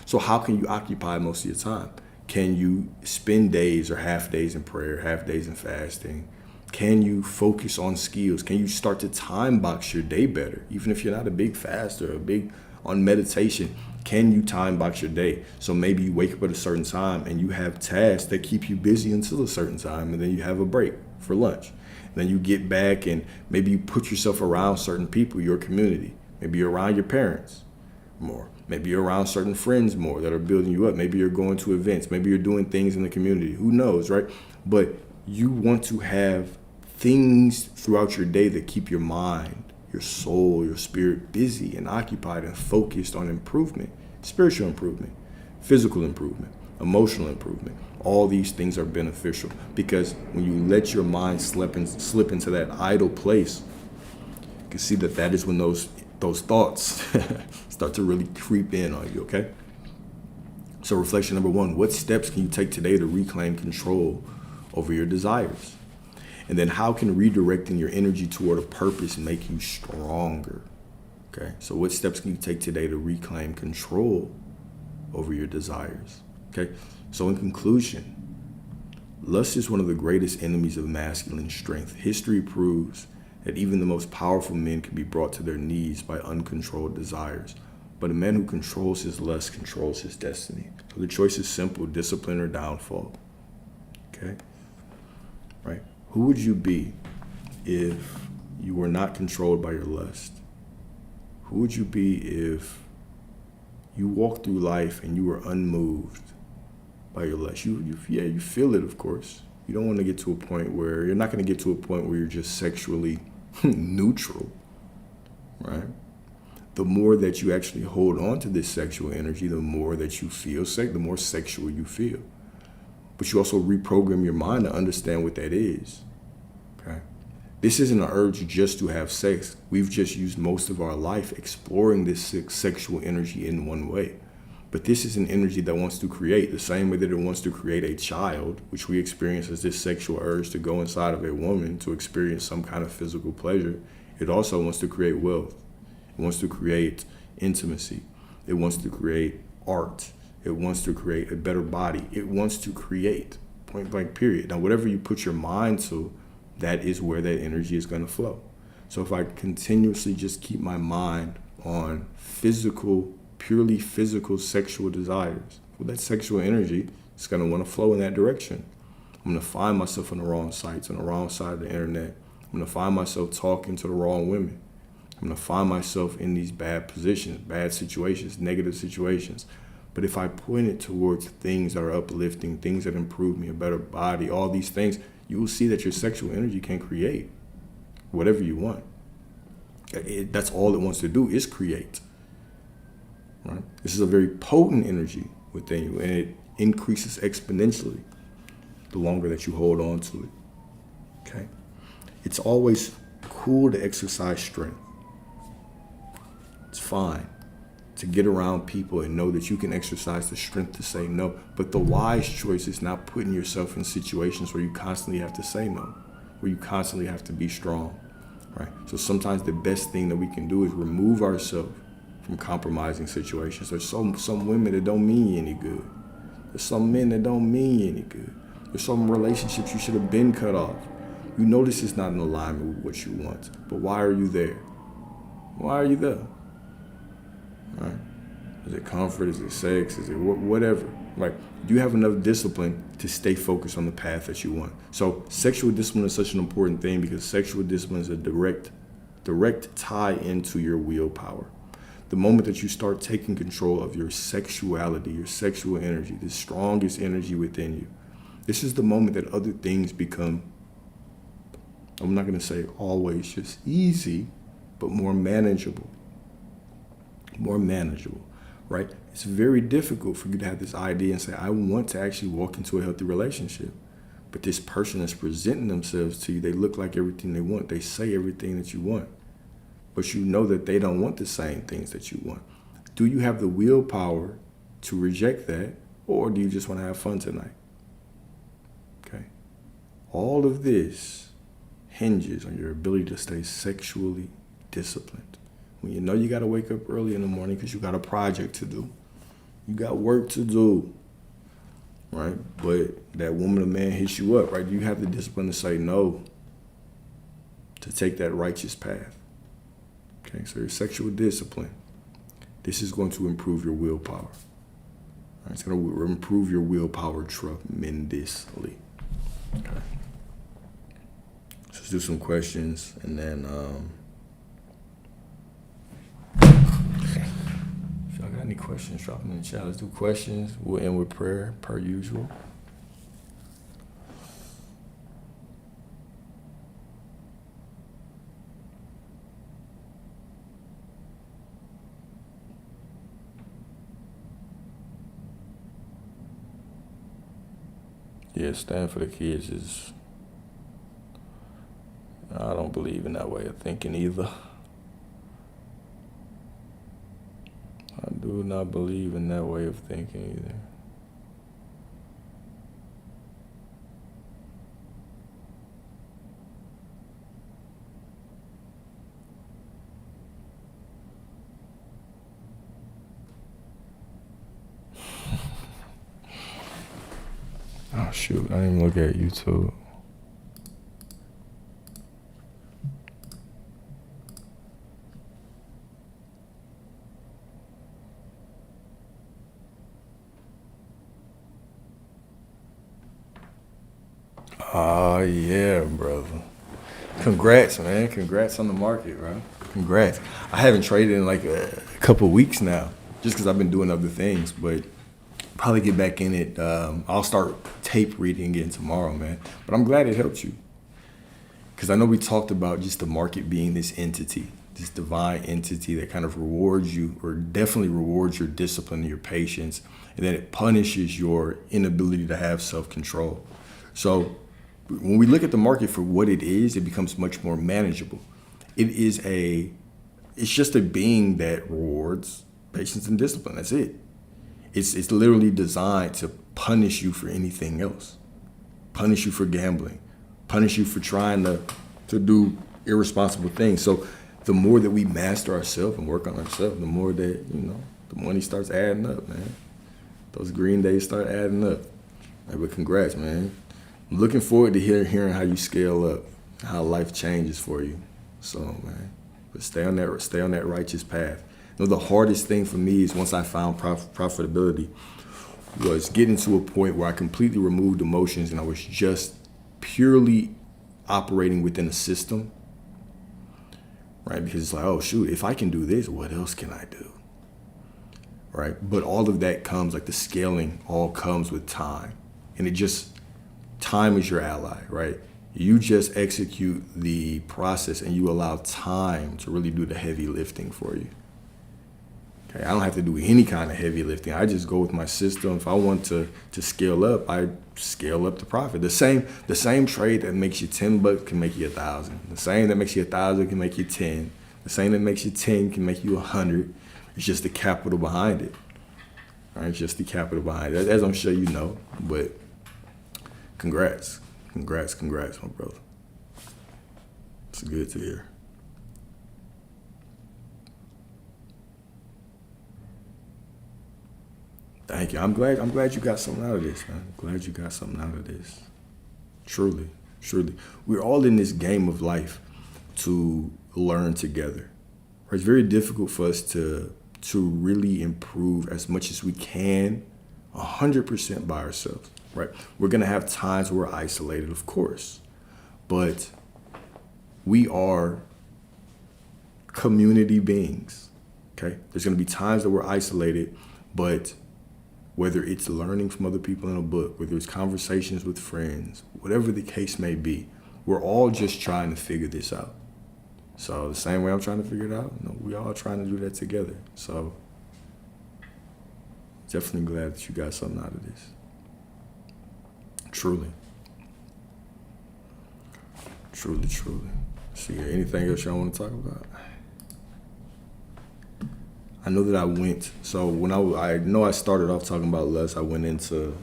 So how can you occupy most of your time? Can you spend days or half days in prayer, half days in fasting? Can you focus on skills? Can you start to time box your day better? Even if you're not a big faster or big on meditation, can you time box your day? So maybe you wake up at a certain time and you have tasks that keep you busy until a certain time, and then you have a break for lunch. And then you get back and maybe you put yourself around certain people, your community. Maybe you're around your parents more. Maybe you're around certain friends more that are building you up. Maybe you're going to events. Maybe you're doing things in the community. Who knows, right? But you want to have things throughout your day that keep your mind, your soul, your spirit busy and occupied and focused on improvement, spiritual improvement, physical improvement, emotional improvement. All these things are beneficial because when you let your mind slip into that idle place, you can see that is when those thoughts start to really creep in on you, okay? So reflection number 1, what steps can you take today to reclaim control over your desires? And then how can redirecting your energy toward a purpose make you stronger? Okay, so what steps can you take today to reclaim control over your desires? Okay, so in conclusion, lust is one of the greatest enemies of masculine strength. History proves that even the most powerful men can be brought to their knees by uncontrolled desires. But a man who controls his lust controls his destiny. So the choice is simple: discipline or downfall. Okay, right? Who would you be if you were not controlled by your lust? Who would you be if you walked through life and you were unmoved by your lust? You feel it, of course. You don't want to get to a point where you're not going to get to a point where you're just sexually neutral, right? The more that you actually hold on to this sexual energy, the more that you feel the more sexual you feel. But you also reprogram your mind to understand what that is, okay? This isn't an urge just to have sex. We've just used most of our life exploring this sexual energy in one way. But this is an energy that wants to create, the same way that it wants to create a child, which we experience as this sexual urge to go inside of a woman to experience some kind of physical pleasure. It also wants to create wealth. It wants to create intimacy. It wants to create art. It wants to create a better body. It wants to create, point blank, period. Now, whatever you put your mind to, that is where that energy is going to flow. So if I continuously just keep my mind on purely physical sexual desires, well, that sexual energy is going to want to flow in that direction. I'm going to find myself on the wrong sites, on the wrong side of the internet. I'm going to find myself talking to the wrong women. I'm going to find myself in these bad positions, bad situations, negative situations. But if I point it towards things that are uplifting, things that improve me, a better body, all these things, you will see that your sexual energy can create whatever you want. That's all it wants to do, is create. Right? This is a very potent energy within you, and it increases exponentially the longer that you hold on to it. Okay? It's always cool to exercise strength. It's fine to get around people and know that you can exercise the strength to say no. But the wise choice is not putting yourself in situations where you constantly have to say no, where you constantly have to be strong, right? So sometimes the best thing that we can do is remove ourselves from compromising situations. There's some women that don't mean you any good. There's some men that don't mean you any good. There's some relationships you should have been cut off. You know this is not in alignment with what you want, but why are you there? Why are you there? Right? Is it comfort? Is it sex? Is it whatever? Right? Do you have enough discipline to stay focused on the path that you want? So sexual discipline is such an important thing because sexual discipline is a direct tie into your willpower. The moment that you start taking control of your sexuality, your sexual energy, the strongest energy within you, this is the moment that other things become, I'm not going to say always just easy, but more manageable. More manageable, right? It's very difficult for you to have this idea and say, I want to actually walk into a healthy relationship. But this person is presenting themselves to you. They look like everything they want. They say everything that you want. But you know that they don't want the same things that you want. Do you have the willpower to reject that? Or do you just want to have fun tonight? Okay. All of this hinges on your ability to stay sexually disciplined. When you know you got to wake up early in the morning because you got a project to do. You got work to do. Right? But that woman or man hits you up, right? You have the discipline to say no, to take that righteous path. Okay, so your sexual discipline, this is going to improve your willpower. Right? It's going to improve your willpower tremendously. Okay. So let's do some questions, and then if y'all got any questions, drop them in the chat. Let's do questions. We'll end with prayer, per usual. Yeah, stand for the kids is, I don't believe in that way of thinking either. I do not believe in that way of thinking either. Oh shoot, I didn't even look at YouTube. Oh yeah, brother. Congrats, man. Congrats on the market, bro. Congrats. I haven't traded in like a couple of weeks now, just because I've been doing other things, but probably get back in it. I'll start tape reading again tomorrow, man. But I'm glad it helped you. Because I know we talked about just the market being this entity, this divine entity that kind of rewards you, or definitely rewards your discipline and your patience, and then it punishes your inability to have self-control. So when we look at the market for what it is, it becomes much more manageable. It's just a being that rewards patience and discipline. That's it. It's literally designed to punish you for anything else. Punish you for gambling. Punish you for trying to do irresponsible things. So the more that we master ourselves and work on ourselves, the more that, the money starts adding up, man. Those green days start adding up. Right, but congrats, man. I'm looking forward to hearing how you scale up, how life changes for you. So, man, but stay on that righteous path. The hardest thing for me is once I found profitability was getting to a point where I completely removed emotions and I was just purely operating within a system, right? Because it's like, oh shoot, if I can do this, what else can I do, right? But all of that comes, like the scaling all comes with time, and time is your ally, right? You just execute the process and you allow time to really do the heavy lifting for you. Okay, I don't have to do any kind of heavy lifting. I just go with my system. If I want to scale up, I scale up the profit. The same trade that makes you $10 can make you 1,000. The same that makes you 1,000 can make you 10. The same that makes you 10 can make you 100. It's just the capital behind it. All right, just the capital behind it. As I'm sure you know, but congrats, my brother. It's good to hear. Thank you. I'm glad you got something out of this, man. I'm glad you got something out of this. Truly. We're all in this game of life to learn together. It's very difficult for us to really improve as much as we can 100% by ourselves, right? We're going to have times where we're isolated, of course, but we are community beings. Okay? There's going to be times that we're isolated, but whether it's learning from other people in a book, whether it's conversations with friends, whatever the case may be, we're all just trying to figure this out. So the same way I'm trying to figure it out, we all trying to do that together. So definitely glad that you got something out of this. Truly. Truly, truly. See, anything else y'all want to talk about? I know that I went, so when I know I started off talking about lust, I went into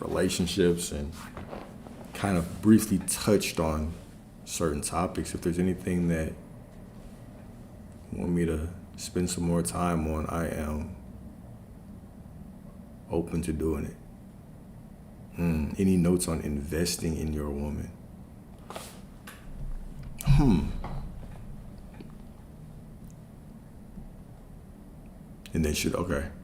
relationships and kind of briefly touched on certain topics. If there's anything that you want me to spend some more time on, I am open to doing it. Any notes on investing in your woman? And then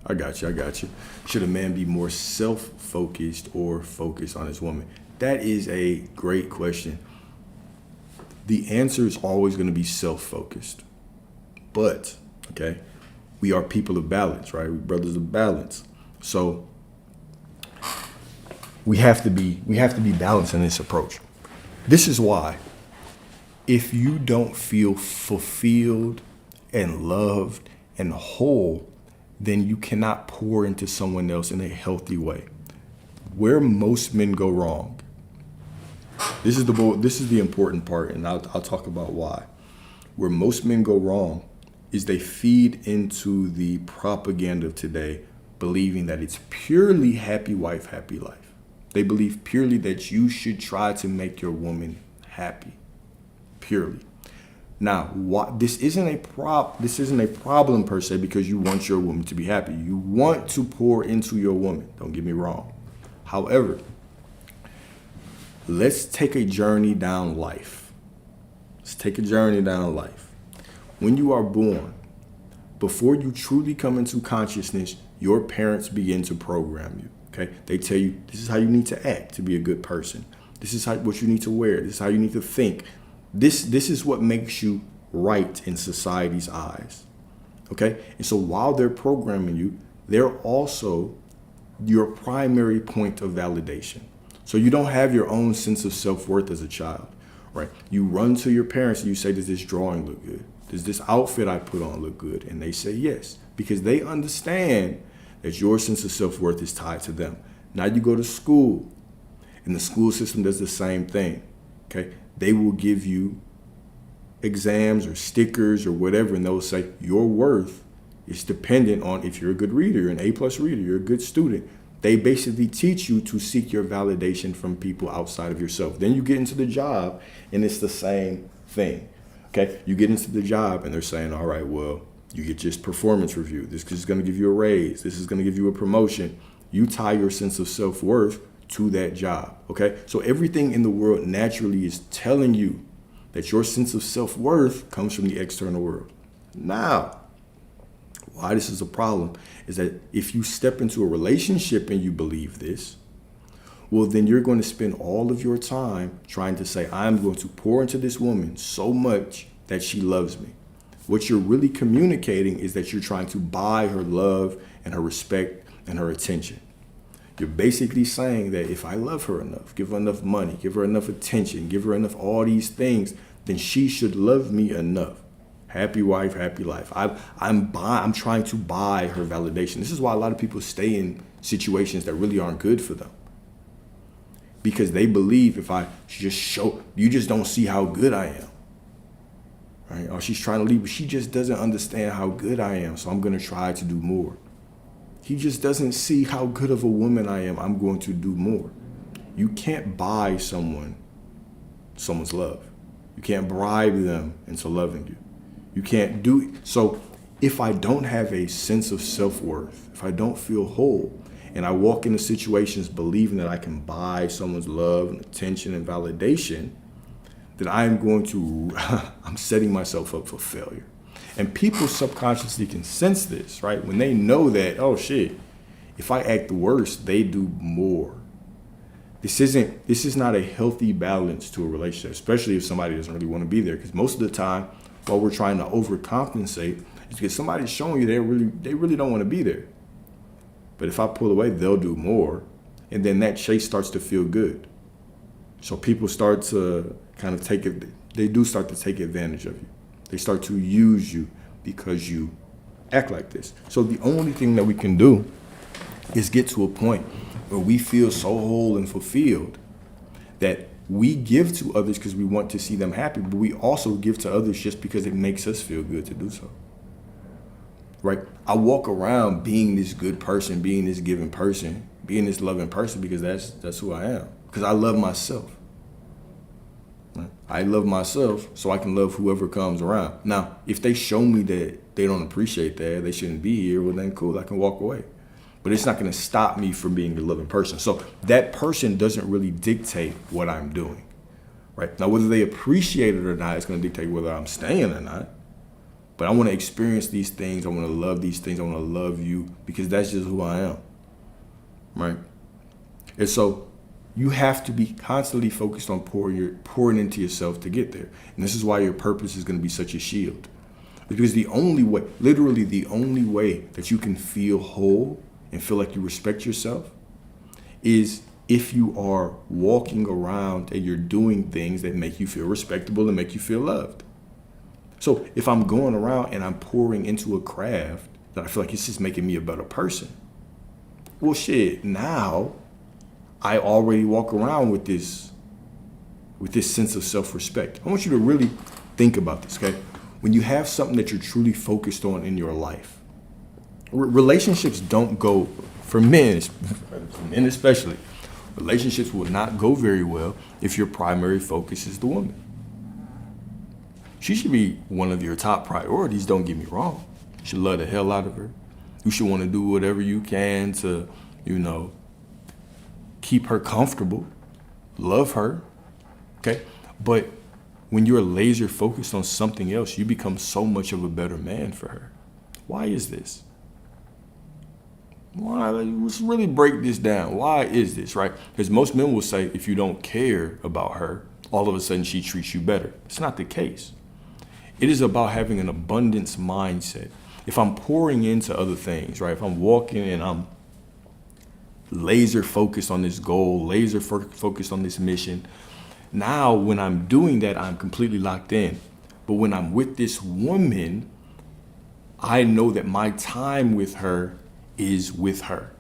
I got you. Should a man be more self-focused or focused on his woman? That is a great question. The answer is always going to be self-focused. But, okay, we are people of balance, right? We're brothers of balance. So we have to be balanced in this approach. This is why if you don't feel fulfilled and loved and whole, then you cannot pour into someone else in a healthy way. Where most men go wrong, this is the important part, and I'll talk about why. Where most men go wrong is they feed into the propaganda of today, believing that it's purely happy wife, happy life. They believe purely that you should try to make your woman happy, purely. Now, this isn't a problem per se, because you want your woman to be happy. You want to pour into your woman. Don't get me wrong. However, let's take a journey down life. When you are born, before you truly come into consciousness, your parents begin to program you. Okay, they tell you this is how you need to act to be a good person. This is what you need to wear. This is how you need to think. This is what makes you right in society's eyes. Okay? And so while they're programming you, they're also your primary point of validation. So you don't have your own sense of self-worth as a child, right? You run to your parents and you say, does this drawing look good? Does this outfit I put on look good? And they say yes, because they understand that your sense of self-worth is tied to them. Now you go to school, and the school system does the same thing, okay? They will give you exams or stickers or whatever, and they'll say your worth is dependent on if you're a good reader, an A+ reader, you're a good student. They basically teach you to seek your validation from people outside of yourself. Then you get into the job, and it's the same thing, okay? You get into the job, and they're saying, all right, well, you get just performance review. This is going to give you a raise. This is going to give you a promotion. You tie your sense of self-worth to that job, okay? So everything in the world naturally is telling you that your sense of self-worth comes from the external world. Now, why this is a problem is that if you step into a relationship and you believe this, well, then you're going to spend all of your time trying to say, I'm going to pour into this woman so much that she loves me. What you're really communicating is that you're trying to buy her love and her respect and her attention. You're basically saying that if I love her enough, give her enough money, give her enough attention, give her enough all these things, then she should love me enough. Happy wife, happy life. I'm trying to buy her validation. This is why a lot of people stay in situations that really aren't good for them. Because they believe if I just show, you just don't see how good I am. Right? Or she's trying to leave, but she just doesn't understand how good I am, so I'm going to try to do more. He just doesn't see how good of a woman I am, I'm going to do more. You can't buy someone's love. You can't bribe them into loving you. You can't do it. So if I don't have a sense of self-worth, if I don't feel whole, and I walk into situations believing that I can buy someone's love and attention and validation, then I'm setting myself up for failure. And people subconsciously can sense this, right? When they know that, oh shit, if I act worse, they do more. This is not a healthy balance to a relationship, especially if somebody doesn't really want to be there. Because most of the time, while we're trying to overcompensate It's because somebody's showing you they really don't want to be there. But if I pull away, they'll do more. And then that chase starts to feel good. So people start to kind of they do start to take advantage of you. They start to use you because you act like this. So the only thing that we can do is get to a point where we feel so whole and fulfilled that we give to others because we want to see them happy, but we also give to others just because it makes us feel good to do so. Right? I walk around being this good person, being this giving person, being this loving person because that's who I am. Because I love myself. Right? I love myself so I can love whoever comes around. Now, if they show me that they don't appreciate that, they shouldn't be here, well then cool, I can walk away. But it's not going to stop me from being a loving person. So that person doesn't really dictate what I'm doing. Right? Now, whether they appreciate it or not, it's going to dictate whether I'm staying or not. But I want to experience these things. I want to love these things. I want to love you because that's just who I am. Right? And so you have to be constantly focused on pouring into yourself to get there. And this is why your purpose is going to be such a shield. Because the only way, literally the only way that you can feel whole and feel like you respect yourself is if you are walking around and you're doing things that make you feel respectable and make you feel loved. So if I'm going around and I'm pouring into a craft that I feel like it's just making me a better person, well, shit, now I already walk around with this sense of self-respect. I want you to really think about this, okay? When you have something that you're truly focused on in your life, relationships don't go, for men especially, relationships will not go very well if your primary focus is the woman. She should be one of your top priorities, don't get me wrong. You should love the hell out of her. You should want to do whatever you can to, keep her comfortable, love her, okay? But when you're laser focused on something else, you become so much of a better man for her. Why is this? Why? Let's really break this down. Why is this, right? Because most men will say if you don't care about her, all of a sudden she treats you better. It's not the case. It is about having an abundance mindset. If I'm pouring into other things, right? If I'm walking and I'm laser focused on this goal, laser focused on this mission, now when I'm doing that, I'm completely locked in. But when I'm with this woman, I know that my time with her is with her.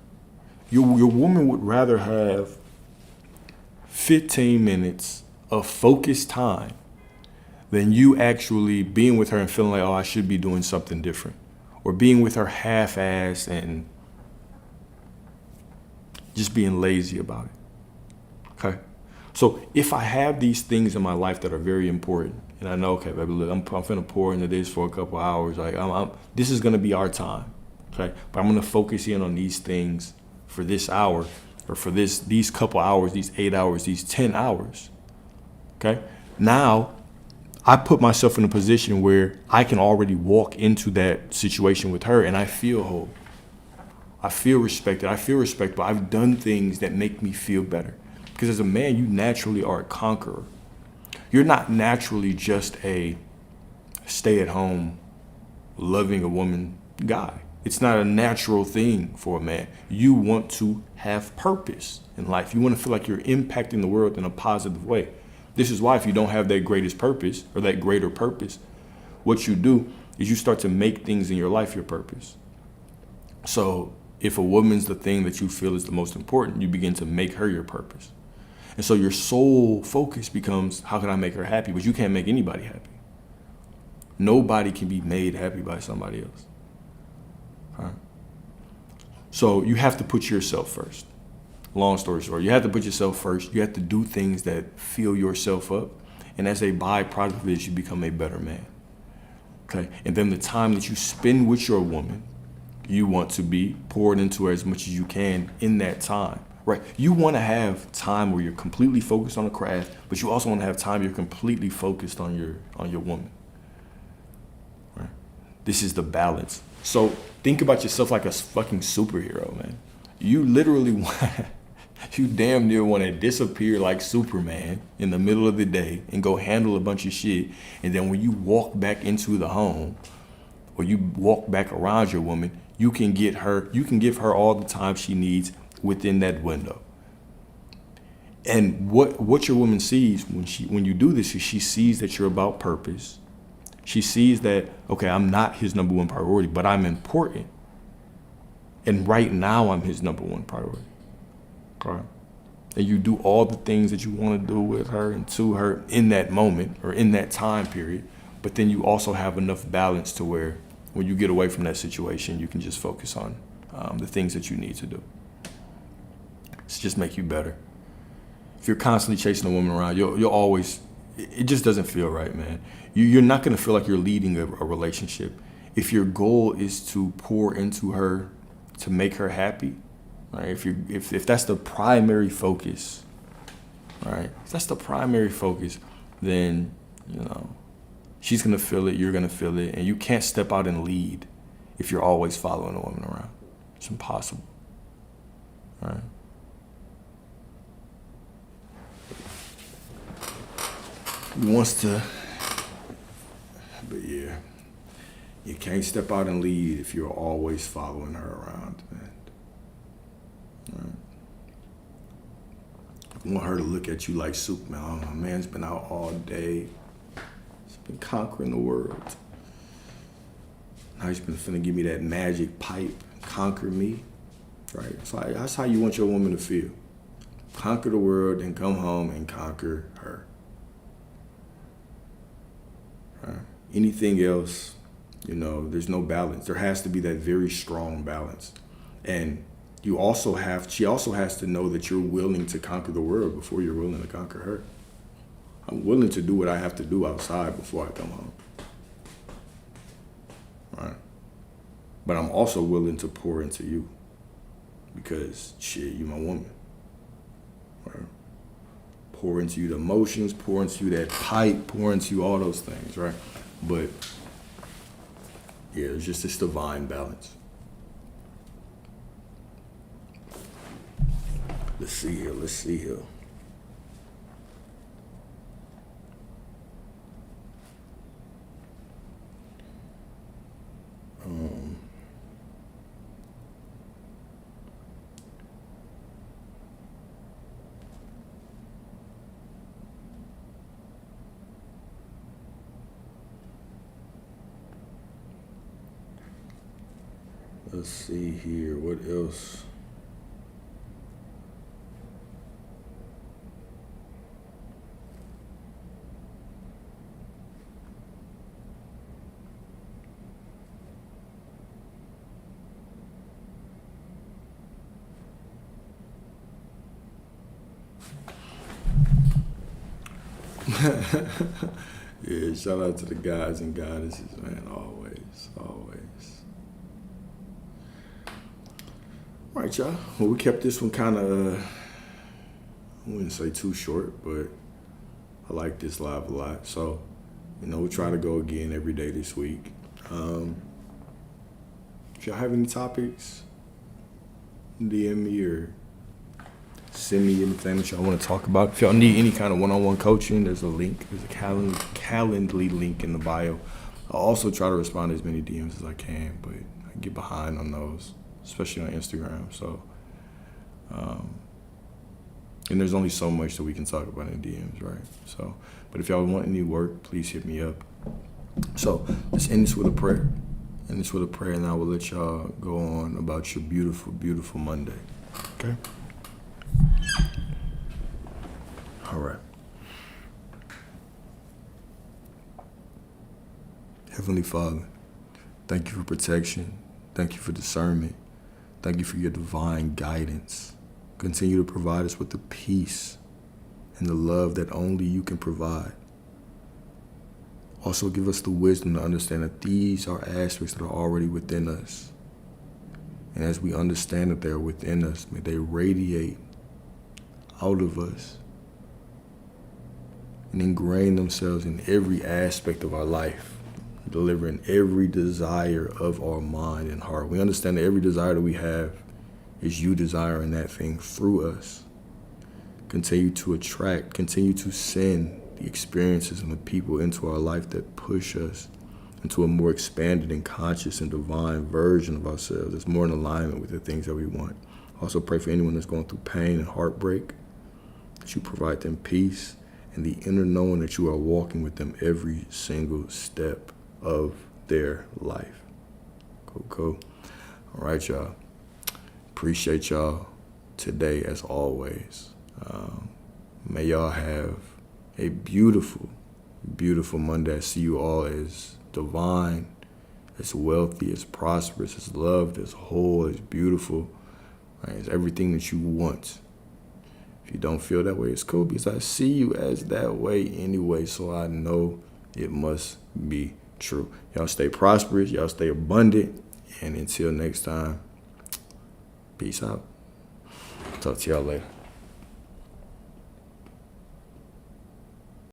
Your woman would rather have 15 minutes of focused time than you actually being with her and feeling like, oh, I should be doing something different. Or being with her half-assed and just being lazy about it. Okay? So if I have these things in my life that are very important, and I know, okay, baby, look, I'm finna pour into this for a couple hours. Like, this is gonna be our time. Okay, but I'm gonna focus in on these things for this hour, or for these couple hours, these 8 hours, these 10 hours. Okay, now I put myself in a position where I can already walk into that situation with her, and I feel whole. I feel respected. I feel respectable. I've done things that make me feel better. Because as a man, you naturally are a conqueror. You're not naturally just a stay-at-home, loving a woman guy. It's not a natural thing for a man. You want to have purpose in life. You want to feel like you're impacting the world in a positive way. This is why if you don't have that greatest purpose or that greater purpose, what you do is you start to make things in your life your purpose. So if a woman's the thing that you feel is the most important, you begin to make her your purpose. And so your sole focus becomes, how can I make her happy? But you can't make anybody happy. Nobody can be made happy by somebody else. All right? So you have to put yourself first. Long story short, you have to put yourself first. You have to do things that fill yourself up. And as a byproduct of this, you become a better man. Okay? And then the time that you spend with your woman, you want to be poured into her as much as you can in that time. Right? You want to have time where you're completely focused on the craft, but you also want to have time you're completely focused on your woman. Right? This is the balance. So think about yourself like a fucking superhero, man. You literally want, you damn near want to disappear like Superman in the middle of the day and go handle a bunch of shit. And then when you walk back into the home, or you walk back around your woman, you can give her all the time she needs within that window. And what your woman sees when you do this is she sees that you're about purpose. She sees that, okay, I'm not his number one priority, but I'm important. And right now I'm his number one priority. Okay? And you do all the things that you want to do with her and to her in that moment or in that time period. But then you also have enough balance to where when you get away from that situation, you can just focus on the things that you need to do. It's just make you better. If you're constantly chasing a woman around, you'll always, it just doesn't feel right, man. You're not going to feel like you're leading a relationship. If your goal is to pour into her to make her happy, right? If that's the primary focus, right? If that's the primary focus, then, she's going to feel it, you're going to feel it, and you can't step out and lead if you're always following a woman around. It's impossible, right? He wants to, but yeah, you can't step out and lead if you're always following her around, man. Right. I want her to look at you like soup, man. Oh, my man's been out all day. He's been conquering the world. Now he's been finna give me that magic pipe, conquer me, right? So that's how you want your woman to feel. Conquer the world and come home and conquer her. Anything else, there's no balance. There has to be that very strong balance. And she also has to know that you're willing to conquer the world before you're willing to conquer her. I'm willing to do what I have to do outside before I come home. Right? But I'm also willing to pour into you because, you're my woman. Right? Pour into you the emotions, pour into you that pipe, pour into you all those things, right? But, it's just this divine balance. Let's see here. Let's see here, what else? Yeah, shout out to the guys and goddesses, man, always. All right, y'all. Well, we kept this one kind of, I wouldn't say too short, but I like this live a lot. So, we'll try to go again every day this week. If y'all have any topics, DM me or send me anything that y'all want to talk about. If y'all need any kind of one-on-one coaching, there's a link. There's a Calendly link in the bio. I'll also try to respond to as many DMs as I can, but I get behind on those, especially on Instagram. So, and there's only so much that we can talk about in DMs, right? So, but if y'all want any work, please hit me up. So let's end this with a prayer. And I will let y'all go on about your beautiful, beautiful Monday. Okay? All right. Heavenly Father, thank you for protection. Thank you for discernment. Thank you for your divine guidance. Continue to provide us with the peace and the love that only you can provide. Also give us the wisdom to understand that these are aspects that are already within us. And as we understand that they're within us, may they radiate out of us and ingrain themselves in every aspect of our life, delivering every desire of our mind and heart. We understand that every desire that we have is you desiring that thing through us. Continue to attract, continue to send the experiences and the people into our life that push us into a more expanded and conscious and divine version of ourselves that's more in alignment with the things that we want. Also pray for anyone that's going through pain and heartbreak, that you provide them peace and the inner knowing that you are walking with them every single step of their life. Cool. All right, y'all. Appreciate y'all today as always. May y'all have a beautiful, beautiful Monday. I see you all as divine, as wealthy, as prosperous, as loved, as whole, as beautiful, right? As everything that you want. If you don't feel that way, it's cool, because I see you as that way anyway, so I know it must be true. Y'all stay prosperous, y'all stay abundant, and until next time, peace out. Talk to y'all later.